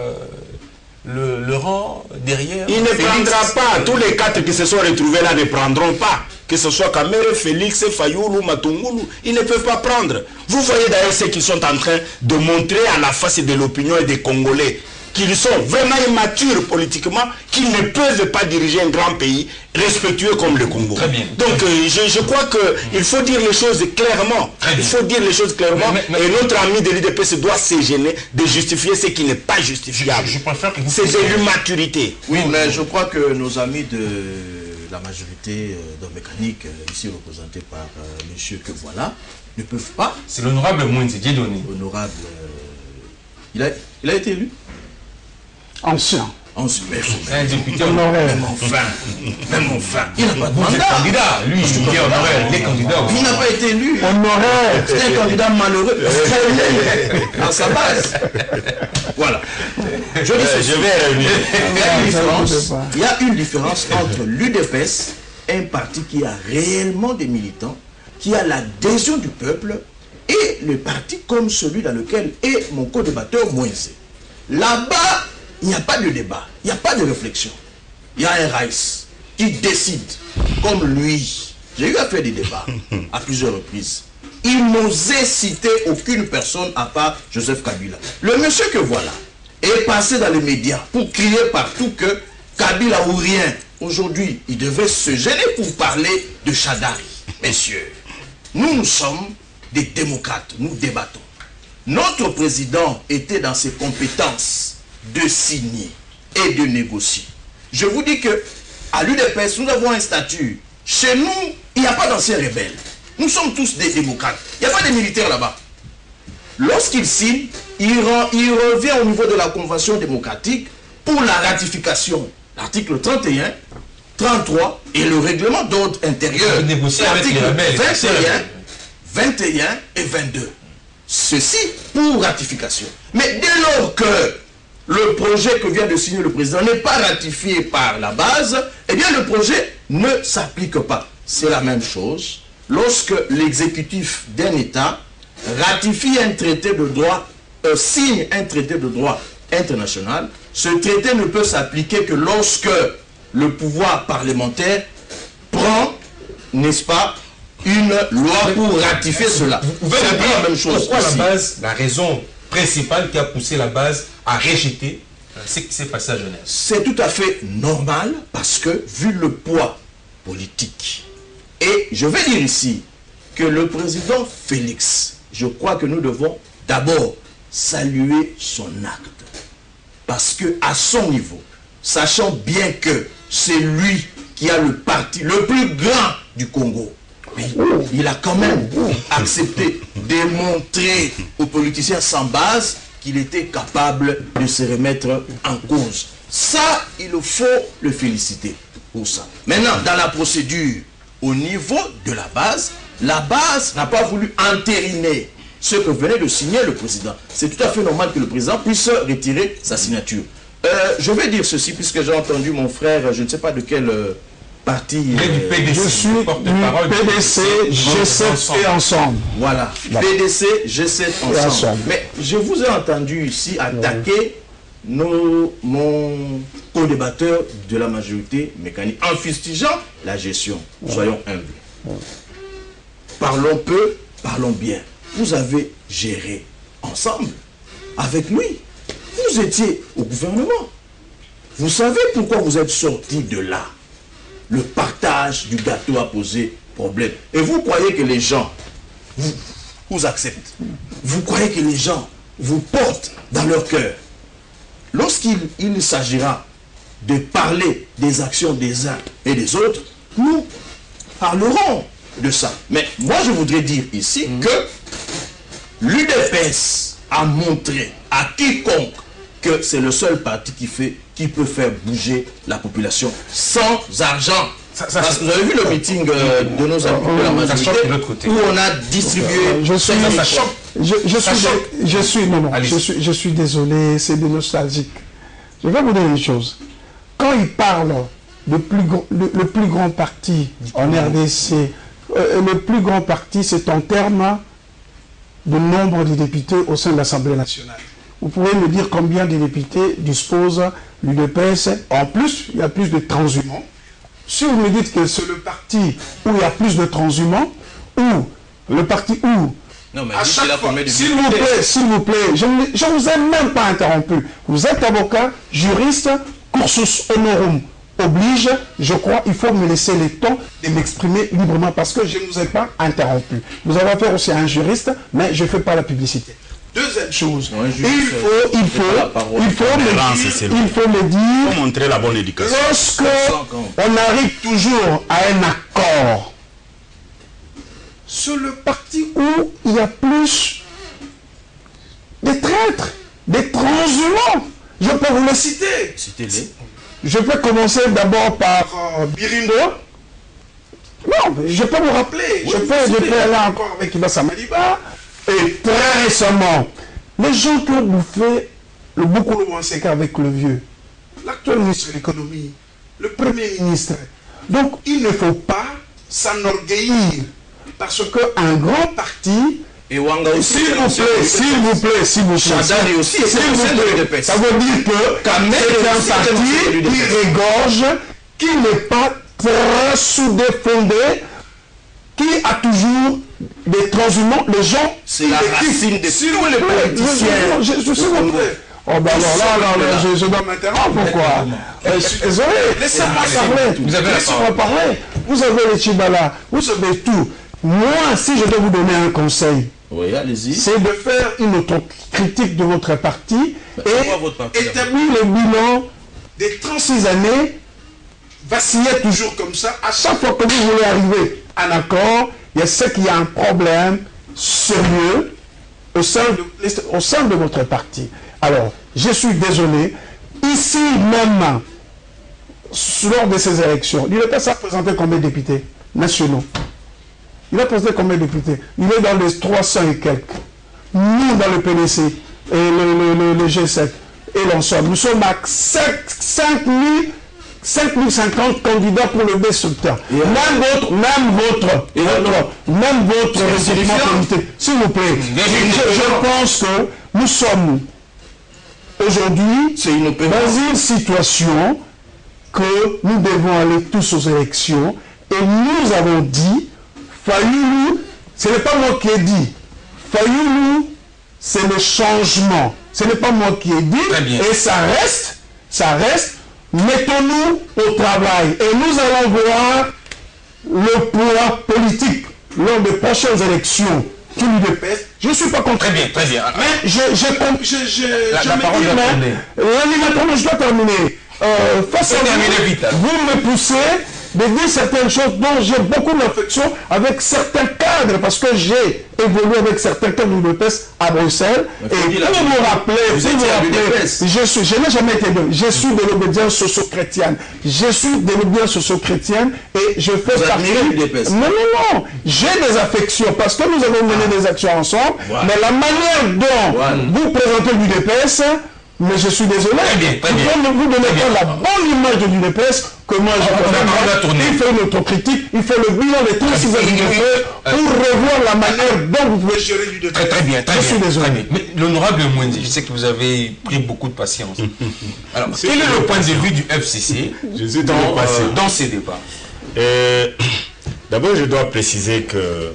le rang derrière? Il ne prendra pas. Tous les 4 qui se sont retrouvés là ne prendront pas. Que ce soit Kamere, Félix, Fayoulou, Matungulu, ils ne peuvent pas prendre. Vous voyez d'ailleurs ce qu'ils sont en train de montrer à la face de l'opinion et des Congolais. Qu'ils sont vraiment immatures politiquement, qu'ils ne peuvent pas diriger un grand pays respectueux comme le Congo. Très bien. Donc je crois qu'il faut dire les choses clairement. Il faut dire les choses clairement. Et notre ami de l'UDPS doit se gêner de justifier ce qui n'est pas justifiable. Je préfère que vous... C'est de l'immaturité. Oui, mais je crois que nos amis de la majorité d'hommes mécaniques, ici représentés par monsieur que voilà, ne peuvent pas... C'est l'honorable Moïse Dieudonné. Honorable... il a été élu? Ancien. Un député honoraire. Même enfin. Il n'a pas de mandat. Candidat, lui, il est honoraire. Il est candidat. Il n'a pas été élu. Honoraire. C'est un candidat malheureux. À sa base. Voilà. Je dis ceci. Il y a une différence entre l'UDPS, un parti qui a réellement des militants, qui a l'adhésion du peuple, et le parti comme celui dans lequel est mon co-débatteur Moïse. Là-bas, il n'y a pas de débat, il n'y a pas de réflexion. Il y a un Raïs qui décide, comme lui. J'ai eu à faire des débats à plusieurs reprises. Il n'osait citer aucune personne à part Joseph Kabila. Le monsieur que voilà est passé dans les médias pour crier partout que Kabila ou rien. Aujourd'hui, il devait se gêner pour parler de Chadari. Messieurs, nous sommes des démocrates, nous débattons. Notre président était dans ses compétences de signer et de négocier. Je vous dis que à l'UDPS, nous avons un statut. Chez nous, il n'y a pas d'anciens rebelles. Nous sommes tous des démocrates. Il n'y a pas de militaires là-bas. Lorsqu'il signe, il revient au niveau de la Convention démocratique pour la ratification. L'article 31, 33 et le règlement d'ordre intérieur. L'article 21 et 22. Ceci pour ratification. Mais dès lors que le projet que vient de signer le président n'est pas ratifié par la base, eh bien le projet ne s'applique pas. C'est la même chose lorsque l'exécutif d'un État ratifie un traité de droit, signe un traité de droit international. Ce traité ne peut s'appliquer que lorsque le pouvoir parlementaire prend, n'est-ce pas, une loi pour ratifier cela. Vous pouvez dire la même chose. Pourquoi la base, la raison principale qui a poussé la base à rejeter ce qui s'est passé à Genève? C'est tout à fait normal parce que vu le poids politique, et je vais dire ici que le président Félix, je crois que nous devons d'abord saluer son acte. Parce que à son niveau, sachant bien que c'est lui qui a le parti le plus grand du Congo, il a quand même accepté de montrer aux politiciens sans base qu'il était capable de se remettre en cause. Ça, il faut le féliciter pour ça. Maintenant, dans la procédure, au niveau de la base n'a pas voulu entériner ce que venait de signer le président. C'est tout à fait normal que le président puisse retirer sa signature. Je vais dire ceci, puisque j'ai entendu mon frère, je ne sais pas de quel parti... Je suis porte-parole PDC, G7 et ensemble. Voilà, PDC, G7 ensemble. Mais je vous ai entendu ici attaquer mon co-débatteur de la majorité mécanique, en fustigeant la gestion. Soyons humbles. Parlons peu, parlons bien. Vous avez géré ensemble, avec lui. Vous étiez au gouvernement. Vous savez pourquoi vous êtes sorti de là. Le partage du gâteau a posé problème. Et vous croyez que les gens vous acceptent. Vous croyez que les gens vous portent dans leur cœur. Lorsqu'il s'agira de parler des actions des uns et des autres, nous parlerons de ça. Mais moi, je voudrais dire ici que l'UDPS a montré à quiconque que c'est le seul parti qui peut faire bouger la population sans argent. Parce que vous avez vu le meeting de nos amis de la majorité où on a distribué... Je suis désolé, c'est de nostalgique. Je vais vous dire une chose. Quand il parle le plus grand parti en RDC, le plus grand parti, c'est en termes de nombre de députés au sein de l'Assemblée nationale. Vous pouvez me dire combien de députés dispose l'UDPS? En plus, il y a plus de transhumants. Si vous me dites que c'est le parti où il y a plus de transhumants, ou le parti où... Non, mais à chaque fois, s'il vous plaît, je ne vous ai même pas interrompu. Vous êtes avocat, juriste, cursus honorum oblige, je crois, il faut me laisser le temps de m'exprimer librement parce que je ne vous ai pas interrompu. Vous avez affaire aussi à un juriste, mais je ne fais pas la publicité. Deuxième chose, il faut me dire, pour montrer la bonne éducation. Lorsque on arrive toujours à un accord sur le parti où il y a plus de traîtres, des transhumants, je peux vous les citer. Citez-les. Je peux commencer d'abord par Birindo. Non, je peux vous rappeler. Je peux aller encore avec Ibassa Maliba. Et très récemment, les gens qui ont bouffé beaucoup le Wanseka avec le vieux, l'actuel ministre de l'économie, le premier ministre. Donc, il ne faut pas s'enorgueillir parce qu'un grand parti... Et Wanga aussi, s'il vous plaît, ça veut dire que c'est un parti qui régorge, qui n'est pas très soudé, fondé, qui a toujours des transhumants, les gens... C'est la racine de tous les politiciens. Je suis montré. Oh ben alors là, je dois m'interrompre, pourquoi? Je suis désolé, laissez-moi parler. Laissez-moi parler. Vous avez les Chibala, vous avez tout. Moi, si je dois vous donner un conseil, oui, allez-y. C'est de faire une autocritique de votre parti et établir le bilan des 36 années, vaciller toujours comme ça. À chaque fois que vous voulez arriver à un accord, il y a ce qu'il y a un problème sérieux au sein de votre parti. Alors, je suis désolé, ici même, lors de ces élections, il n'a pas ça présenté combien de députés nationaux? Il a présenté combien de députés? Il est dans les 300 et quelques. Nous, dans le PDC, et le G7 et l'ensemble, nous sommes à 5050 candidats pour le B-Secteur. Même votre regroupement politique. S'il vous plaît, je pense que nous sommes aujourd'hui dans une situation que nous devons aller tous aux élections et nous avons dit Fayoulou, ce n'est pas moi qui ai dit. Fayoulou, c'est le changement. Ce n'est pas moi qui ai dit. Et ça reste. Mettons-nous au travail. Et nous allons voir le pouvoir politique lors des prochaines élections. Je ne suis pas contre. Très bien. Mais l'animateur, je dois terminer. Vous me poussez de dire certaines choses dont j'ai beaucoup d'affection avec certains cadres, parce que j'ai évolué avec certains cadres de l'UDPS à Bruxelles. Et pour vous rappeler, je n'ai jamais été de, je suis de l'obédience socio-chrétienne. Je suis de l'obédience socio-chrétienne et je fais partie. Non, j'ai des affections parce que nous avons mené des actions ensemble, mais la manière dont vous présentez l'UDPS, mais je suis désolé, vous ne donnez pas la bonne image de l'UDPS que moi je connais. Il fait une autocritique, il fait le bilan de tout ce que vous avez fait pour revoir la manière dont vous pouvez gérer l'UDPS. Très bien, très bien. Mais l'honorable Mwenzi, je sais que vous avez pris beaucoup de patience. Alors, quel est le point de vue du FCC dans ces débats? D'abord, je dois préciser que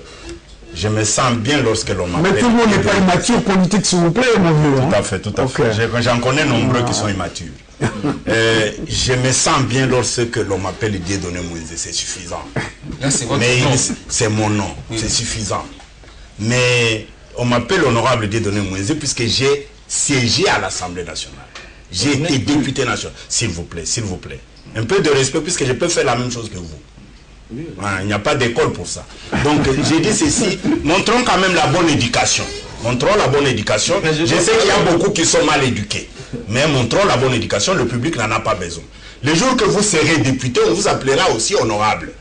je me sens bien lorsque l'on m'appelle. Mais tout le monde n'est pas immature politique, s'il vous plaît, mon vieux. Tout à fait, tout à fait. J'en connais nombreux qui sont immatures. Je me sens bien lorsque l'on m'appelle Dieudonné Moïse, c'est suffisant. Là, c'est votre nom. C'est mon nom, c'est suffisant. Mais on m'appelle honorable Dieudonné Moïse puisque j'ai siégé à l'Assemblée nationale. J'ai été député national. S'il vous plaît, s'il vous plaît. Un peu de respect puisque je peux faire la même chose que vous. Il n'y a pas d'école pour ça. Donc j'ai dit ceci, montrons quand même la bonne éducation. Montrons la bonne éducation. Je sais qu'il y a beaucoup qui sont mal éduqués. Mais montrons la bonne éducation, le public n'en a pas besoin. Le jour que vous serez député, on vous appellera aussi honorable.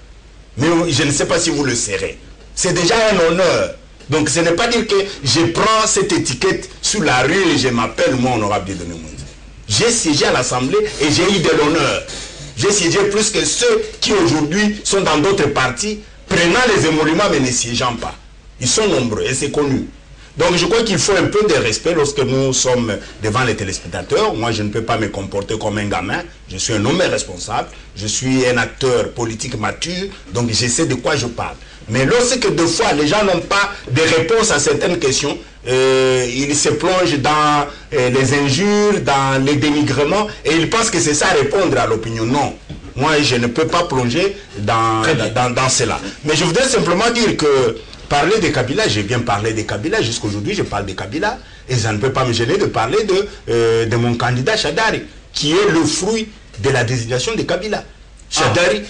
Mais je ne sais pas si vous le serez. C'est déjà un honneur. Donc ce n'est pas dire que je prends cette étiquette sur la rue et je m'appelle moi honorable Dieudonné Moïse. J'ai siégé à l'Assemblée et j'ai eu de l'honneur. J'ai siégé plus que ceux qui aujourd'hui sont dans d'autres partis, prenant les émoluments mais ne siégeant pas. Ils sont nombreux et c'est connu. Donc je crois qu'il faut un peu de respect lorsque nous sommes devant les téléspectateurs. Moi je ne peux pas me comporter comme un gamin. Je suis un homme responsable. Je suis un acteur politique mature. Donc je sais de quoi je parle. Mais lorsque deux fois les gens n'ont pas de réponse à certaines questions, ils se plongent dans les injures, dans les dénigrements, et ils pensent que c'est ça répondre à l'opinion. Non, moi je ne peux pas plonger dans cela. Mais je voudrais simplement dire que parler de Kabila, j'ai bien parlé de Kabila, jusqu'aujourd'hui je parle de Kabila, et ça ne peut pas me gêner de parler de mon candidat Chadari, qui est le fruit de la désignation de Kabila. Chadari,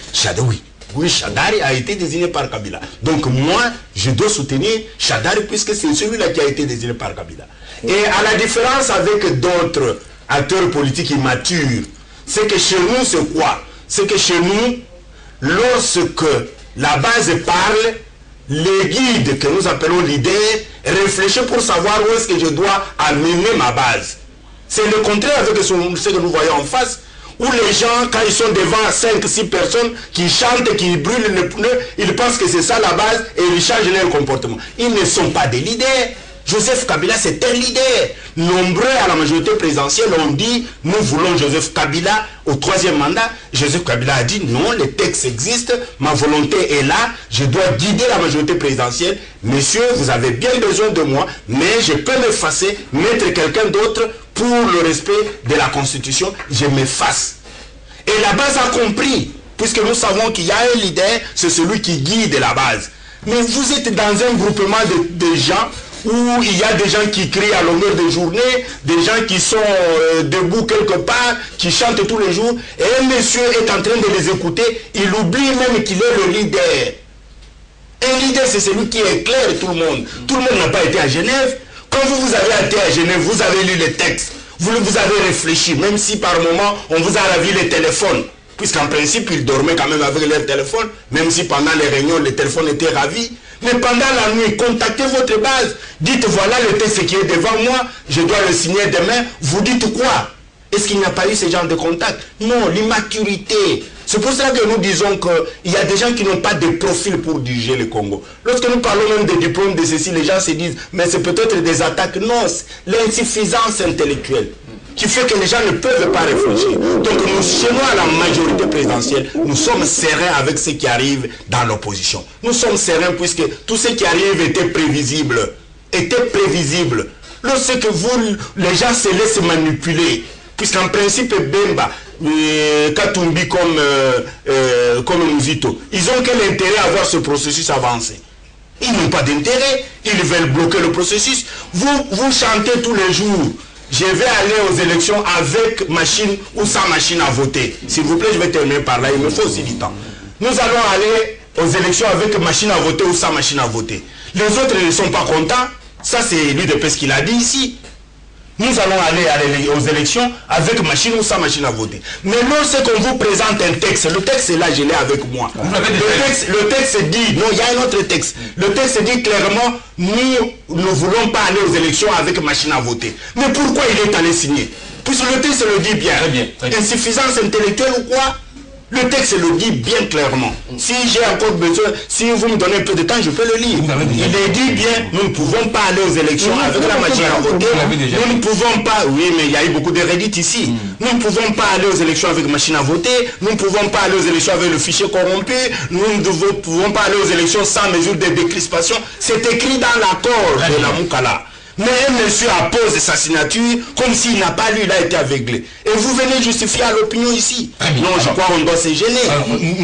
oui. Oui, Chadari a été désigné par Kabila. Donc moi, je dois soutenir Chadari puisque c'est celui-là qui a été désigné par Kabila. Et à la différence avec d'autres acteurs politiques immatures, c'est que chez nous, c'est quoi? C'est que chez nous, lorsque la base parle, les guides que nous appelons leaders réfléchissent pour savoir où est-ce que je dois amener ma base. C'est le contraire avec ce que nous voyons en face. Où les gens, quand ils sont devant 5-6 personnes qui chantent, qui brûlent le pneu, ils pensent que c'est ça la base et ils changent leur comportement. Ils ne sont pas des leaders. Joseph Kabila, c'est un leader. Nombreux à la majorité présidentielle ont dit, nous voulons Joseph Kabila au 3e mandat. Joseph Kabila a dit, non, les textes existent, ma volonté est là, je dois guider la majorité présidentielle. Messieurs, vous avez bien besoin de moi, mais je peux m'effacer, mettre quelqu'un d'autre pour le respect de la Constitution, je m'efface. Et la base a compris, puisque nous savons qu'il y a un leader, c'est celui qui guide la base. Mais vous êtes dans un groupement de gens où il y a des gens qui crient à longueur de journée, des gens qui sont debout quelque part, qui chantent tous les jours, et un monsieur est en train de les écouter, il oublie même qu'il est le leader. Un leader, c'est celui qui éclaire tout le monde. Tout le monde n'a pas été à Genève. Quand vous avez été à Genève, vous avez lu les textes, vous avez réfléchi, même si par moment on vous a ravi les téléphones, puisqu'en principe ils dormaient quand même avec leur téléphone, même si pendant les réunions les téléphones étaient ravis. Mais pendant la nuit, contactez votre base, dites voilà le texte qui est devant moi, je dois le signer demain, vous dites quoi? Est-ce qu'il n'y a pas eu ce genre de contact? Non, l'immaturité. C'est pour cela que nous disons qu'il y a des gens qui n'ont pas de profil pour diriger le Congo. Lorsque nous parlons même des diplômes de ceci, les gens se disent, mais c'est peut-être des attaques. Non, l'insuffisance intellectuelle qui fait que les gens ne peuvent pas réfléchir. Donc nous, chez nous, à la majorité présidentielle, nous sommes sereins avec ce qui arrive dans l'opposition. Nous sommes sereins puisque tout ce qui arrive était prévisible. Lorsque les gens se laissent manipuler, puisqu'en principe, Bemba, Katumbi comme Mouzito, ils ont quel intérêt à voir ce processus avancer? Ils n'ont pas d'intérêt, ils veulent bloquer le processus. Vous chantez tous les jours, je vais aller aux élections avec machine ou sans machine à voter. S'il vous plaît, je vais terminer par là, il me faut aussi du temps. nous allons aller aux élections avec machine à voter ou sans machine à voter. Les autres ne sont pas contents. Ça, c'est l'UDPS qui l'a dit ici. Nous allons aller aux élections avec machine ou sans machine à voter. Mais lorsqu'on vous présente un texte, le texte est là, je l'ai avec moi. Le texte dit, non, il y a un autre texte. Le texte dit clairement, nous ne voulons pas aller aux élections avec machine à voter. Mais pourquoi il est allé signer? Puisque le texte le dit bien. Très bien. Insuffisance intellectuelle ou quoi? Le texte le dit bien clairement. Si j'ai encore besoin, si vous me donnez un peu de temps, je peux le lire. Il est dit bien, nous ne pouvons pas aller aux élections avec la machine à voter. Nous ne pouvons pas, oui, mais il y a eu beaucoup de rédits ici. Nous ne pouvons pas aller aux élections avec machine à voter. Nous ne pouvons pas aller aux élections avec le fichier corrompu. Nous ne pouvons pas aller aux élections sans mesure de décrispation. C'est écrit dans l'accord de la Moukala. Mais un monsieur appose sa signature comme s'il n'a pas lu, il a été aveuglé. Et vous venez justifier à l'opinion ici. Non, je crois qu'on doit se gêner.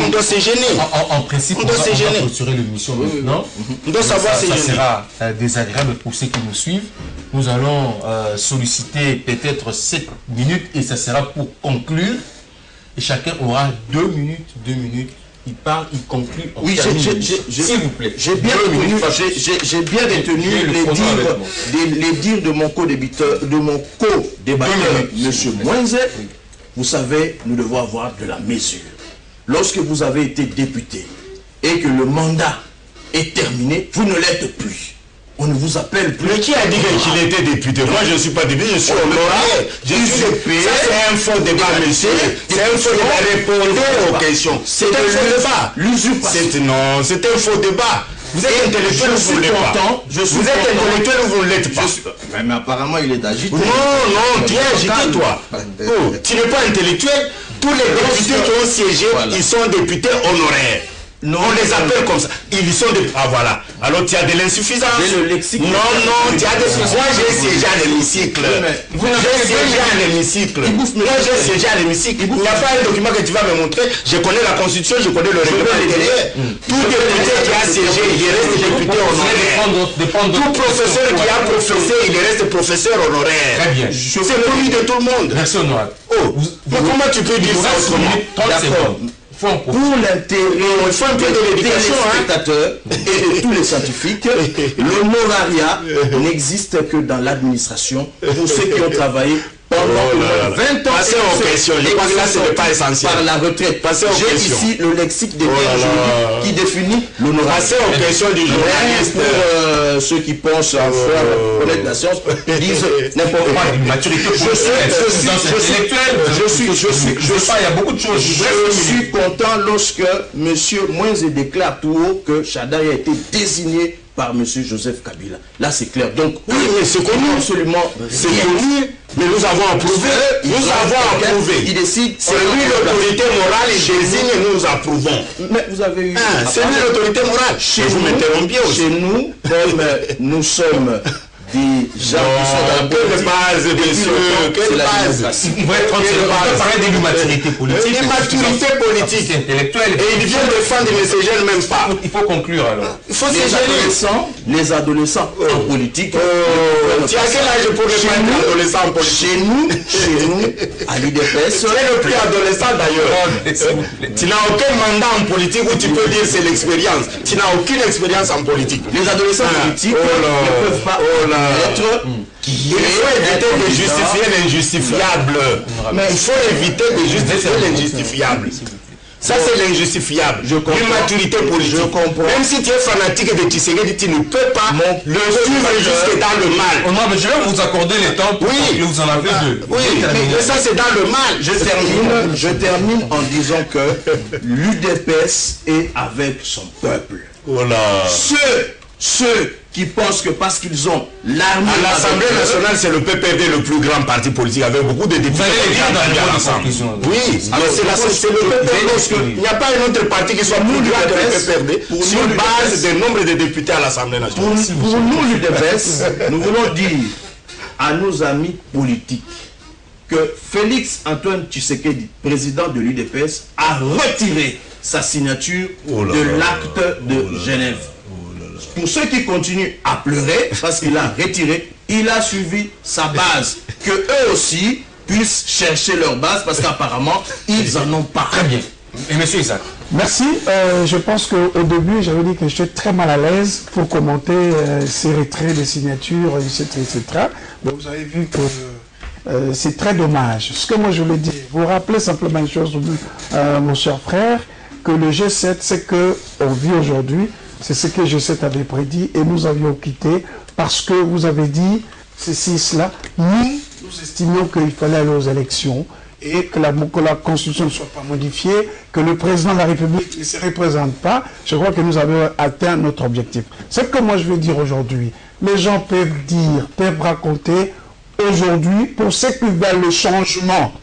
On doit se gêner. En principe, on doit se gêner. Clôturer l'émission maintenant. On doit savoir se gêner. Ça sera désagréable pour ceux qui nous suivent. Nous allons solliciter peut-être 7 minutes et ça sera pour conclure. Et chacun aura 2 minutes. 2 minutes. Il parle, il conclut. Oui, s'il vous plaît. J'ai bien retenu les dires de mon co-débatteur, M. Moïse. Vous savez, nous devons avoir de la mesure. Lorsque vous avez été député et que le mandat est terminé, vous ne l'êtes plus. On ne vous appelle plus. Mais qui a dit qu'il était député? Moi, je ne suis pas député, je suis honoré. Ça, c'est un faux débat, monsieur. C'est un faux débat. Répondez aux questions. C'est un faux débat. L'usurpation. Non, c'est un faux débat. Vous êtes intellectuel ou vous ne l'êtes pas? Vous êtes intellectuel ou vous ne l'êtes pas? Mais apparemment, il est agité. Non, tu es agité, toi. Tu n'es pas intellectuel. Tous les députés qui ont siégé, ils sont députés honoraires. Non, on les appelle comme ça. Ils sont des... Ah voilà. Alors tu as de l'insuffisance. Le lexique. Non, tu as des... Moi j'ai siégé à l'hémicycle. J'ai siégé à l'hémicycle. Moi j'ai siégé à l'hémicycle. Il n'y a pas un document que tu vas me montrer. Je connais la constitution, je connais le règlement intérieur. Tout député qui a siégé, il reste député honoraire. Tout professeur qui a professé, il reste professeur honoraire. Très bien. C'est connu de tout le monde. Merci honorable. Oh, mais comment tu peux dire ça autrement? D'accord. Pour l'intérêt des téléspectateurs et de tous les scientifiques, l'honorariat n'existe que dans l'administration pour ceux qui ont travaillé pendant 20 ans. Passez aux questions. Je crois que là, ce n'est pas essentiel. Par la retraite. J'ai ici le lexique des qui définit l'honorariat. Passez aux questions du journaliste. Pour ceux qui pensent à faire connaître la science, disent n'importe quoi. Maturité il y a beaucoup de choses. Je suis content lorsque M. Moïse déclare tout haut que Chadaï a été désigné par M. Joseph Kabila. Là, c'est clair. Donc, oui, mais c'est connu. Absolument. C'est connu, mais nous avons approuvé. Nous avons approuvé. Il décide. C'est lui l'autorité morale, il désigne et nous approuvons. Mais vous avez eu. C'est lui l'autorité morale. Chez vous m'interrompez aussi. Chez nous, comme nous sommes des gens qui sont dans quelle base, messieurs, quelle base? On va parler de l'immaturité politique. L'immaturité politique intellectuelle. Et il vient défendre, mais se gêne même pas. Il faut conclure alors. Il faut se gêner. Les adolescents en politique. Tu as quel âge pour les adolescents en politique? Chez nous, à l'UDPS. Tu es le plus adolescent d'ailleurs. Tu n'as aucun mandat en politique où tu peux dire c'est l'expérience. Tu n'as aucune expérience en politique. Les adolescents politiques ne peuvent pas être... Il faut éviter de justifier l'injustifiable. Il faut éviter de justifier l'injustifiable. Ça, c'est l'injustifiable. L'immaturité politique. Même si tu es fanatique de Tshisekedi, tu ne peux pas le suivre jusque dans le mal. Je vais vous accorder le temps pour que vous en avez deux. Oui, mais ça, c'est dans le mal. Je termine en disant que l'UDPS est avec son peuple. Voilà. Ceux qui pensent que parce qu'ils ont l'armée... À l'Assemblée nationale, c'est le PPD le plus grand parti politique avec beaucoup de députés. Oui, c'est le PPD. Il n'y a pas un autre parti qui soit plus grand que le PPD sur base du nombre de députés à l'Assemblée nationale. Pour nous, l'UDPS, nous voulons dire à nos amis politiques que Félix Antoine Tshisekedi, président de l'UDPS, a retiré sa signature de l'acte de Genève. Pour ceux qui continuent à pleurer, parce qu'il a retiré, il a suivi sa base. Que eux aussi puissent chercher leur base, parce qu'apparemment, ils en ont pas. Très bien. Et monsieur Isaac, Merci. Je pense qu'au début, j'avais dit que j'étais très mal à l'aise pour commenter ces retraits de signatures, etc. Mais vous avez vu que c'est très dommage. Ce que moi je voulais dire, vous rappelez simplement une chose, mon cher frère, que le G7, c'est que on vit aujourd'hui, c'est ce que G7 avait prédit et nous avions quitté parce que vous avez dit ceci, cela. Nous estimions qu'il fallait aller aux élections et que la Constitution ne soit pas modifiée, que le président de la République ne se représente pas. Je crois que nous avons atteint notre objectif. Ce que moi je veux dire aujourd'hui, les gens peuvent dire, peuvent raconter aujourd'hui, pour ceux qui veulent le changement,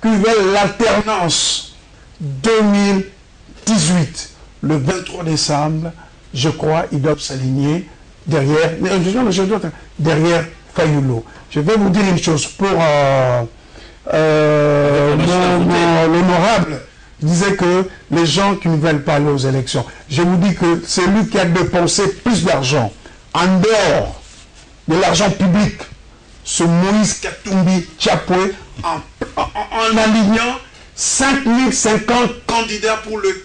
qui veulent l'alternance 2018, le 23 décembre, je crois, ils doivent s'aligner derrière Fayulu. Je vais vous dire une chose, pour l'honorable disait que les gens qui ne veulent pas aller aux élections, je vous dis que c'est lui qui a dépensé plus d'argent en dehors de l'argent public, ce Moïse Katumbi Chapwe, en alignant 5050 candidats pour le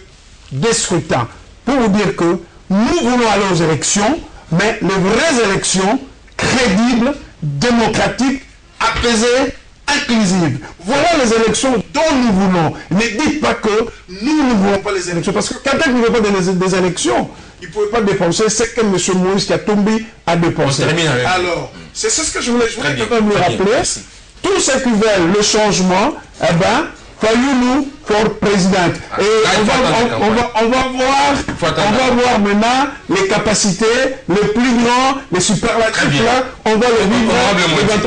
scrutin. Pour vous dire que nous voulons aller aux élections, mais les vraies élections crédibles, démocratiques, apaisées, inclusives. Voilà les élections dont nous voulons. Ne dites pas que nous ne voulons pas les élections. Parce que quelqu'un qui ne veut pas des élections, il ne pouvait pas dépenser ce que M. Moïse Katumbi a dépensé. Alors, c'est ce que je voulais quand même lui rappeler. Tous ceux qui veulent le changement, eh bien, Fayulu pour président. Et on va voir maintenant les capacités, les plus grands, les superlatifs là, on va le vivre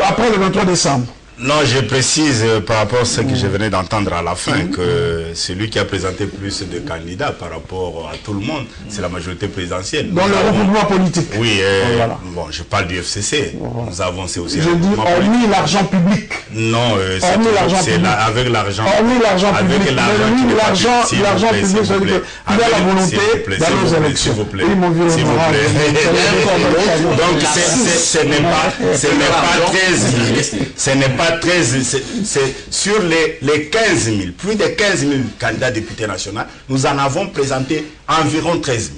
après le 23 décembre. Non, je précise par rapport à ce que je venais d'entendre à la fin, que celui qui a présenté plus de candidats par rapport à tout le monde, c'est la majorité présidentielle. Dans le regroupement politique. Oui, bon, je parle du FCC. Nous avons, c'est aussi... Je dis, hormis l'argent public. Non, c'est avec l'argent. Hormis l'argent public. Avec l'argent public, c'est qu'il a la volonté d'aller aux élections. S'il vous plaît. Donc, ce n'est pas 13 000. Ce n'est pas 13 000, c'est sur les 15 000, plus de 15 000 candidats députés nationaux, nous en avons présenté environ 13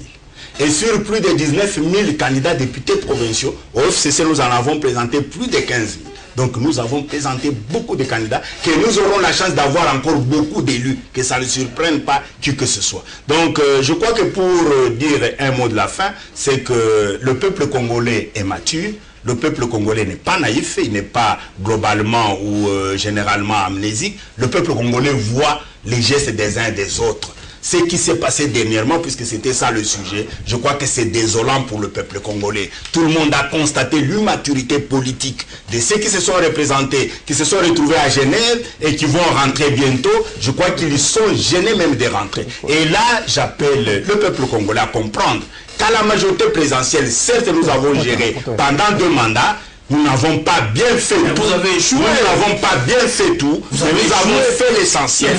000. Et sur plus de 19 000 candidats députés provinciaux, au FCC, nous en avons présenté plus de 15 000. Donc nous avons présenté beaucoup de candidats, que nous aurons la chance d'avoir encore beaucoup d'élus, que ça ne surprenne pas qui que ce soit. Donc je crois que pour dire un mot de la fin, c'est que le peuple congolais est mature. Le peuple congolais n'est pas naïf, il n'est pas globalement ou généralement amnésique. Le peuple congolais voit les gestes des uns et des autres. Ce qui s'est passé dernièrement, puisque c'était ça le sujet, je crois que c'est désolant pour le peuple congolais. Tout le monde a constaté l'immaturité politique de ceux qui se sont représentés, qui se sont retrouvés à Genève et qui vont rentrer bientôt. Je crois qu'ils sont gênés même de rentrer. Et là, j'appelle le peuple congolais à comprendre qu'à la majorité présidentielle, certes nous avons géré pendant 2 mandats, nous n'avons pas bien fait tout. Vous avez échoué. Nous n'avons pas bien fait tout. Nous avons fait l'essentiel.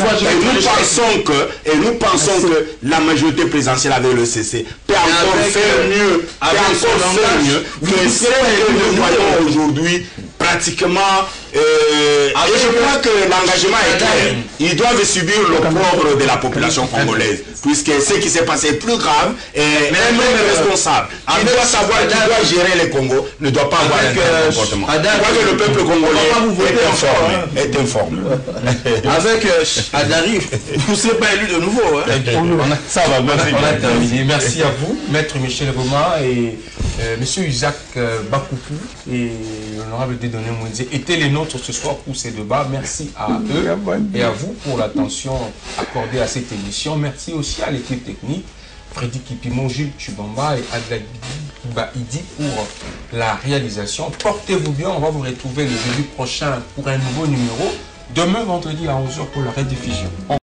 Et nous pensons que la majorité présidentielle avec le CC peut encore faire mieux. Que ce que nous voyons aujourd'hui pratiquement. Et je crois que l'engagement est clair. Ils doivent subir l'opprobre de la population congolaise, puisque ce qui s'est passé est plus grave et même responsable. Il doit savoir qu'il doit gérer les Congos, ne doit pas avoir un comportement. Je crois que le peuple congolais est informé. Avec Adari, vous ne serez pas élu de nouveau. Ça va, merci. On a terminé. Merci à vous, Maître Michel Goma et Monsieur Isaac Bakoupou et l'honorable Dieudonné Moïse étaient les nôtres ce soir pour ces débats. Merci à eux et à vous pour l'attention accordée à cette émission. Merci aussi à l'équipe technique, Freddy Kipimo, Jules Chubamba et Adlaï Baidi pour la réalisation. Portez-vous bien, on va vous retrouver le jeudi prochain pour un nouveau numéro. Demain, vendredi à 11h pour la rediffusion.